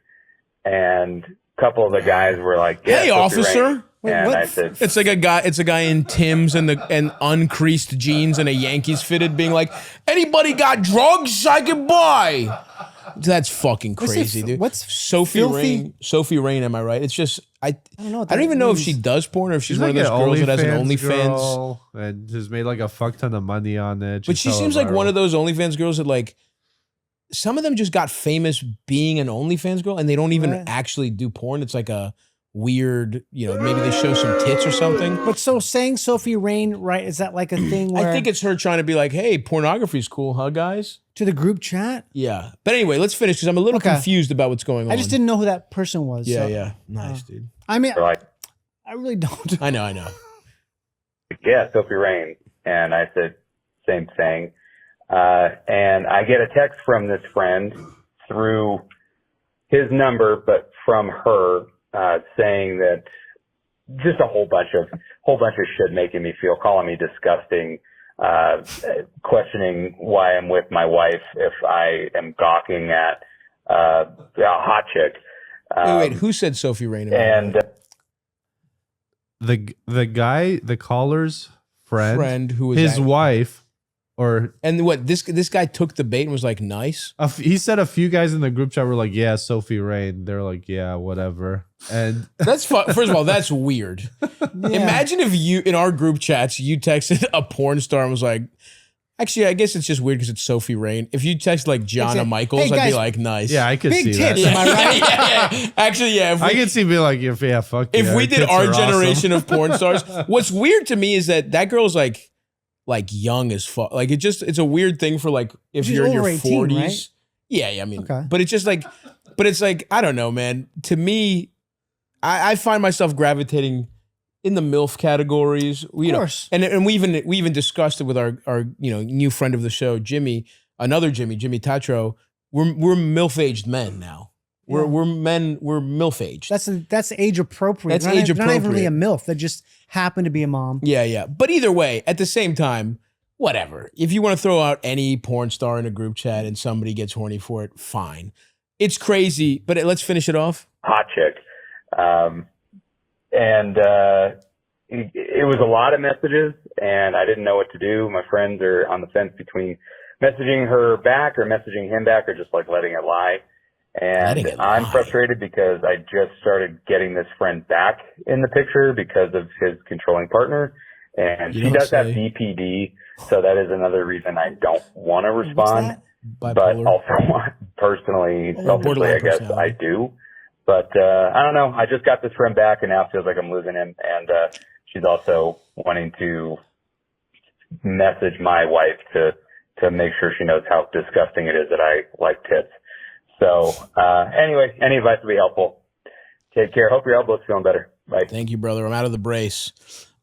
H: And a couple of the guys were like, yeah,
A: hey,
H: Sophie
A: officer.
H: Rain. And I said,
A: it's like a guy in Tim's and uncreased jeans and a Yankees fitted being like, anybody got drugs I can buy? That's fucking crazy, dude.
B: What's
A: Sophie Rain? Sophie Rain, am I right? It's just I don't know. I don't even know if she does porn or if she's one of those girls that has an OnlyFans
C: and has made like a fuck ton of money on it.
A: But she seems like one of those OnlyFans girls that like some of them just got famous being an OnlyFans girl and they don't even actually do porn. It's like a weird, maybe they show some tits or something.
B: But so saying Sophie Rain, right? Is that like a thing where
A: I think it's her trying to be like, hey, pornography's cool, huh, guys?
B: To the group chat?
A: Yeah. But anyway, let's finish because I'm a little confused about what's going on.
B: I just didn't know who that person was.
A: Yeah,
B: so.
A: yeah. Nice, dude.
B: I mean, I really don't.
A: I know.
H: yeah, Sophie Rain. And I said, same thing. And I get a text from this friend through his number, but from her, saying that just a whole bunch of shit making me feel, calling me disgusting, questioning why I'm with my wife if I am gawking at a hot chick.
A: Wait, who said Sophie Rain?
H: And
C: the guy, the caller's friend who was his wife.
A: And what this guy took the bait and was like, nice.
C: He said a few guys in the group chat were like, yeah, Sophie Rain. They're like, yeah, whatever. And
A: that's first of all, that's weird. Yeah. Imagine if you in our group chats you texted a porn star and was like, actually, I guess it's just weird because it's Sophie Rain. If you text like Gianna Michaels, I'd be like, nice.
C: Yeah, I could see
B: tits,
C: that.
B: am I right?
A: yeah. Actually, yeah.
C: I could see being like, yeah, fuck.
A: If
C: yeah,
A: we did our generation of porn stars, what's weird to me is that girl's like young as fuck. Like it's a weird thing for like if
B: She's
A: you're in your
B: 18,
A: 40s.
B: right?
A: Yeah, I mean, but it's just like, I don't know, man. To me, I find myself gravitating in the MILF categories. Of
B: course.
A: And we even discussed it with our new friend of the show, Jimmy Tatro. We're MILF aged men now. We're MILF aged.
B: That's age appropriate.
A: That's age
B: appropriate. Not even really a
A: appropriate.
B: MILF. That just happened to be a mom.
A: Yeah. But either way, at the same time, whatever. If you want to throw out any porn star in a group chat and somebody gets horny for it, fine. It's crazy, but let's finish it off.
H: Hot chick. It was a lot of messages and I didn't know what to do. My friends are on the fence between messaging her back or messaging him back or just like letting it lie. And I'm frustrated because I just started getting this friend back in the picture because of his controlling partner. And she does have BPD, so that is another reason I don't want to respond. But also personally, selfishly, I guess I do. But I don't know. I just got this friend back and now it feels like I'm losing him. And she's also wanting to message my wife to make sure she knows how disgusting it is that I like tits. So, anyway, any advice would be helpful. Take care. Hope your elbow's feeling better. Bye.
A: Thank you, brother. I'm out of the brace.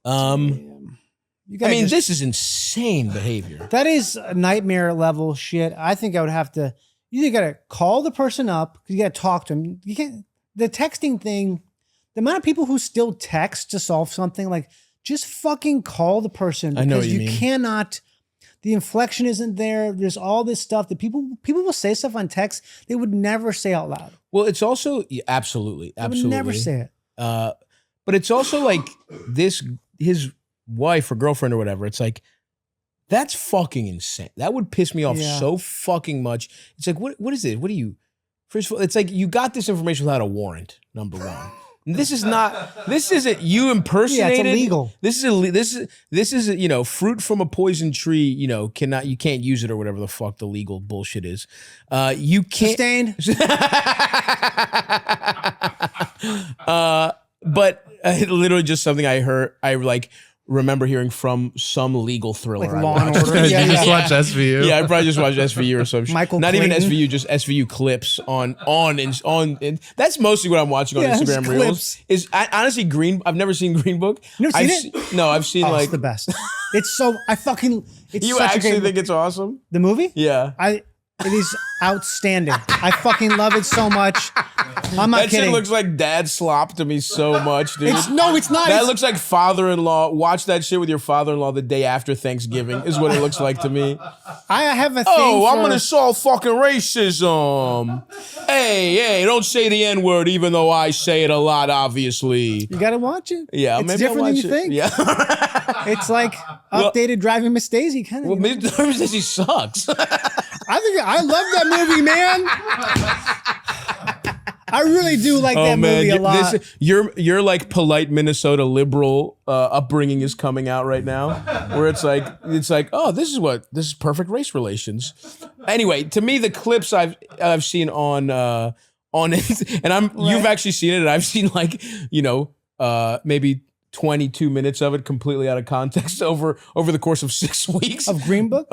A: This is insane behavior.
B: That is nightmare level shit. I think I would have to, you got to call the person up because you got to talk to them. You can't, the texting thing, the amount of people who still text to solve something, like just fucking call the person.
A: I know what
B: because
A: you
B: you
A: mean.
B: cannot. The inflection isn't there. There's all this stuff that people will say stuff on text they would never say out loud.
A: Well, it's also absolutely.
B: They would never say it.
A: But it's also like his wife or girlfriend or whatever. It's like that's fucking insane. That would piss me off so fucking much. It's like what is it? What do you? First of all, it's like you got this information without a warrant. Number one. This isn't you impersonated.
B: Yeah, it's illegal.
A: This is fruit from a poison tree, you can't use it or whatever the fuck the legal bullshit is. You can't.
B: Sustained.
A: But literally just something I heard. I like remember hearing from some legal thriller.
B: Like
A: I
B: Law and
A: watched.
B: Order.
C: You just watch SVU.
A: Yeah, I probably just watched SVU or some shit.
B: Michael
A: Not even
B: Clayton.
A: SVU, just SVU clips on. That's mostly what I'm watching on
B: Yeah,
A: Instagram
B: it's
A: Reels.
B: clips.
A: Honestly I've never seen Green Book.
B: You never
A: I've
B: seen it?
A: No, I've seen
B: Oh,
A: like.
B: it's the best. It's so it's
A: You
B: such a
A: actually
B: great
A: think it's awesome?
B: the movie.
A: Yeah.
B: It is outstanding. I fucking love it so much. I'm not
A: That
B: kidding.
A: shit looks like dad slop to me so much, dude.
B: It's not.
A: That
B: It's-
A: looks like father-in-law. Watch that shit with your father-in-law the day after Thanksgiving is what it looks like to me.
B: I have a thing
A: Oh, I'm
B: for-
A: gonna solve fucking racism. Hey, don't say the N-word even though I say it a lot, obviously.
B: You gotta watch it.
A: Yeah,
B: it's
A: maybe
B: different
A: I'll
B: than
A: watch
B: you
A: it.
B: think.
A: Yeah.
B: It's like updated Driving Miss Daisy kind of.
A: Well, Miss Daisy sucks.
B: I love that movie, man. I really do like that movie a lot.
A: Your like polite Minnesota liberal upbringing is coming out right now, where it's like oh this is perfect race relations. Anyway, to me the clips I've seen on it, and you've actually seen it, and I've seen like maybe 22 minutes of it completely out of context over the course of 6 weeks
B: Of Green Book?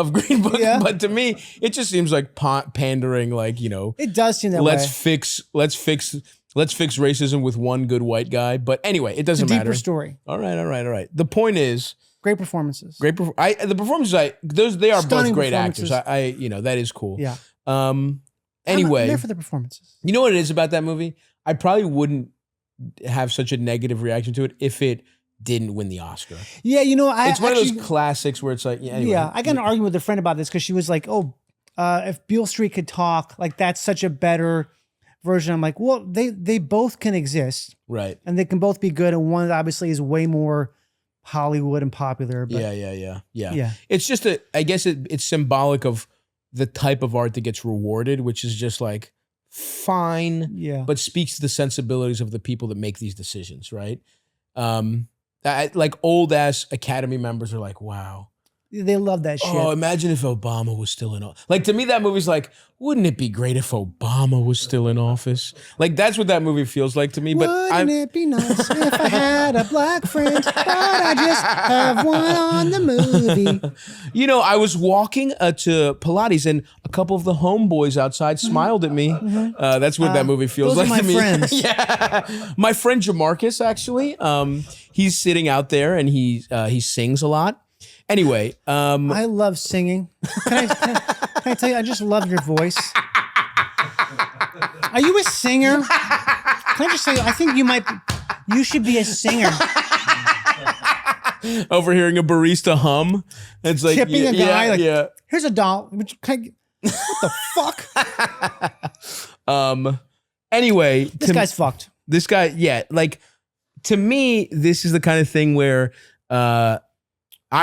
B: Yeah.
A: But to me it just seems like pandering, like
B: It does seem that
A: let's
B: way.
A: fix racism with one good white guy. But anyway, it doesn't
B: It's a
A: matter.
B: deeper story.
A: All right. The point is
B: Great performances.
A: the performances they are
B: Stunning
A: both great actors.
B: performances.
A: That is cool.
B: Yeah.
A: Anyway,
B: I'm there for the performances.
A: you know what it is about that movie? I probably wouldn't have such a negative reaction to it if it didn't win the Oscar.
B: Yeah,
A: It's one of those classics where it's like, anyway.
B: Yeah, I got an argument with a friend about this because she was like, "Oh, if Beale Street could talk, like that's such a better version." I'm like, "Well, they both can exist,
A: Right.
B: and they can both be good, and one obviously is way more Hollywood and popular." But
A: Yeah. It's just I guess it's symbolic of the type of art that gets rewarded, which is just like fine,
B: Yeah.
A: but speaks to the sensibilities of the people that make these decisions, right? Like old ass Academy members are like, wow.
B: They love that shit.
A: Oh, imagine if Obama was still in office. Like, to me, that movie's like, wouldn't it be great if Obama was still in office? Like, that's what that movie feels like to me. But
B: Wouldn't it be nice if I had a black friend, but I just have one on the movie?
A: I was walking to Pilates, and a couple of the homeboys outside smiled at me. That's what that movie feels
B: those
A: like
B: are
A: to me.
B: my friends.
A: Yeah, my friend Jamarcus, actually, he's sitting out there and he sings a lot. Anyway,
B: I love singing. Can I tell you, I just love your voice. Are you a singer? Can I just say, I think you should be a singer.
A: overhearing a barista hum, it's like
B: Tipping a guy,
A: yeah.
B: Here's a doll. What the fuck?
A: Anyway,
B: This guy's fucked.
A: This guy, yeah. Like, to me, this is the kind of thing where I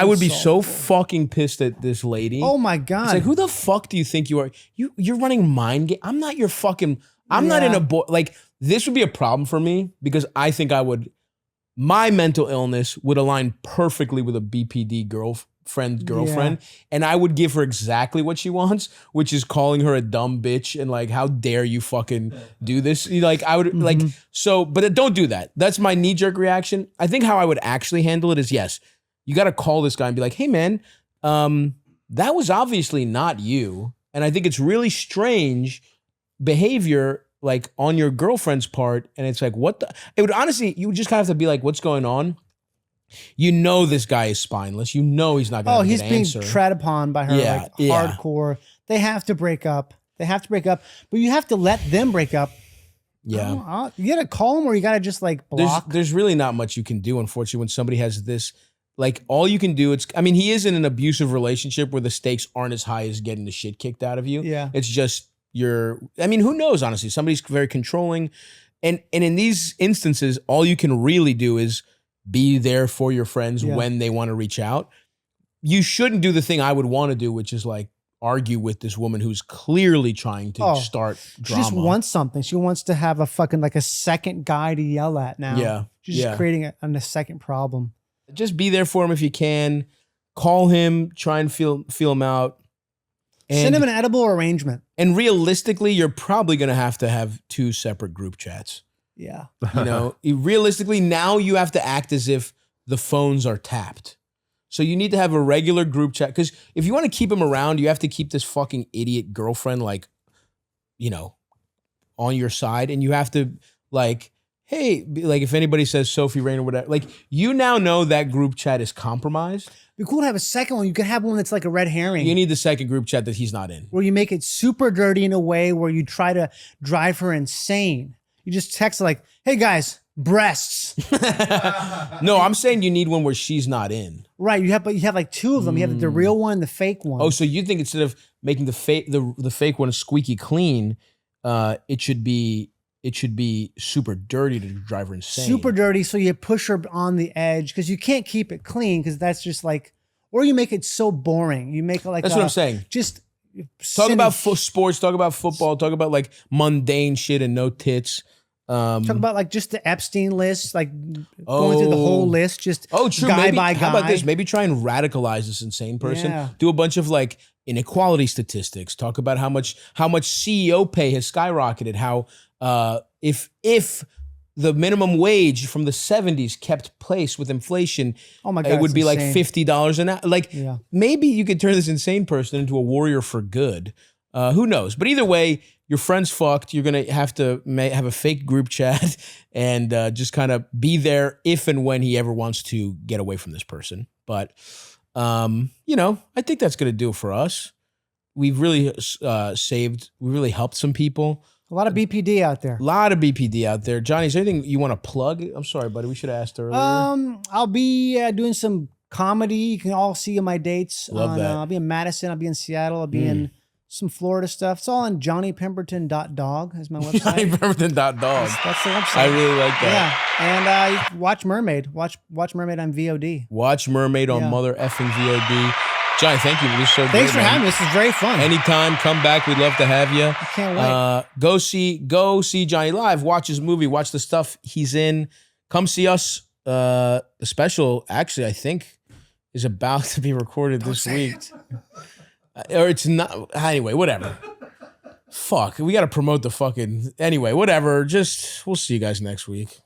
A: would be so fucking pissed at this lady.
B: Oh my God.
A: It's like, who the fuck do you think you are? You're running mind game. I'm not your fucking, I'm not in a, like, this would be a problem for me because I think my mental illness would align perfectly with a BPD girlfriend. And I would give her exactly what she wants, which is calling her a dumb bitch and like, how dare you fucking do this? Like, I would like, so, but don't do that. That's my knee jerk reaction. I think how I would actually handle it is, yes, you got to call this guy and be like, hey man, that was obviously not you. And I think it's really strange behavior like on your girlfriend's part. And it's like, it would honestly, you would just kind of have to be like, what's going on? This guy is spineless. He's not going to
B: he's
A: get an
B: being
A: answer.
B: tread upon by her hardcore. They have to break up. But you have to let them break up.
A: Yeah.
B: You got to call him or you got to just like block.
A: There's really not much you can do, unfortunately, when somebody has this. Like, all you can do, he is in an abusive relationship where the stakes aren't as high as getting the shit kicked out of you.
B: Yeah.
A: It's just who knows, honestly? Somebody's very controlling. And in these instances, all you can really do is be there for your friends when they want to reach out. You shouldn't do the thing I would want to do, which is like argue with this woman who's clearly trying to start drama.
B: She just wants something. She wants to have a fucking like a second guy to yell at now.
A: Yeah.
B: She's just creating a second problem.
A: Just be there for him if you can. Call him, try and feel him out. And,
B: send him an edible arrangement.
A: And realistically, you're probably going to have 2 separate group chats.
B: Yeah.
A: Realistically, now you have to act as if the phones are tapped. So you need to have a regular group chat, because if you want to keep him around, you have to keep this fucking idiot girlfriend like, you know, on your side, and you have to like, hey, like if anybody says Sophie Rain or whatever, like you now know that group chat is compromised.
B: It'd be cool to have a second one. You could have one that's like a red herring.
A: You need the second group chat that he's not in.
B: Where you make it super dirty in a way where you try to drive her insane. You just text like, hey guys, breasts.
A: No, I'm saying you need one where she's not in.
B: Right. But you have like two of them. You have the real one and the fake one.
A: Oh, so you think instead of making the fake one squeaky clean, it should be super dirty to drive her insane.
B: Super dirty, so you push her on the edge because you can't keep it clean because that's just like, or you make it so boring. You make it like
A: that's what I'm saying.
B: Just
A: talk about sports, talk about football, talk about like mundane shit and no tits.
B: Talk about like just the Epstein list, like going through the whole list, just
A: true.
B: guy
A: Maybe,
B: by guy.
A: how about this? Maybe try and radicalize this insane person.
B: Yeah.
A: Do a bunch of like inequality statistics. Talk about how much CEO pay has skyrocketed. How if the minimum wage from the 70s kept pace with inflation,
B: oh my God,
A: it would be
B: insane.
A: like $50 an hour. Like maybe you could turn this insane person into a warrior for good. Who knows? But either way, your friend's fucked. You're going to have a fake group chat and just kind of be there if and when he ever wants to get away from this person. But, you know, I think that's going to do it for us. We've really we really helped some people.
B: A lot of BPD out there.
A: A lot of BPD out there. Johnny, is there anything you want to plug? I'm sorry, buddy. We should have asked earlier.
B: I'll be doing some comedy. You can all see my dates.
A: Love that.
B: I'll be in Madison. I'll be in Seattle. I'll be in some Florida stuff. It's all on johnnypemberton.dog is my website.
A: johnnypemberton.dog.
B: That's the website.
A: I really like that.
B: Yeah. And watch Mermaid. Watch Mermaid on VOD.
A: Watch Mermaid on mother effing VOD. Johnny, thank you. This is so good.
B: Thanks for having me. This was very fun.
A: Anytime, come back. We'd love to have you.
B: I can't wait.
A: Go see Johnny live. Watch his movie. Watch the stuff he's in. Come see us. The special, actually, I think, is about to be recorded this week. Or it's not. Anyway, whatever. Fuck. We got to promote the fucking. Anyway, whatever. We'll see you guys next week.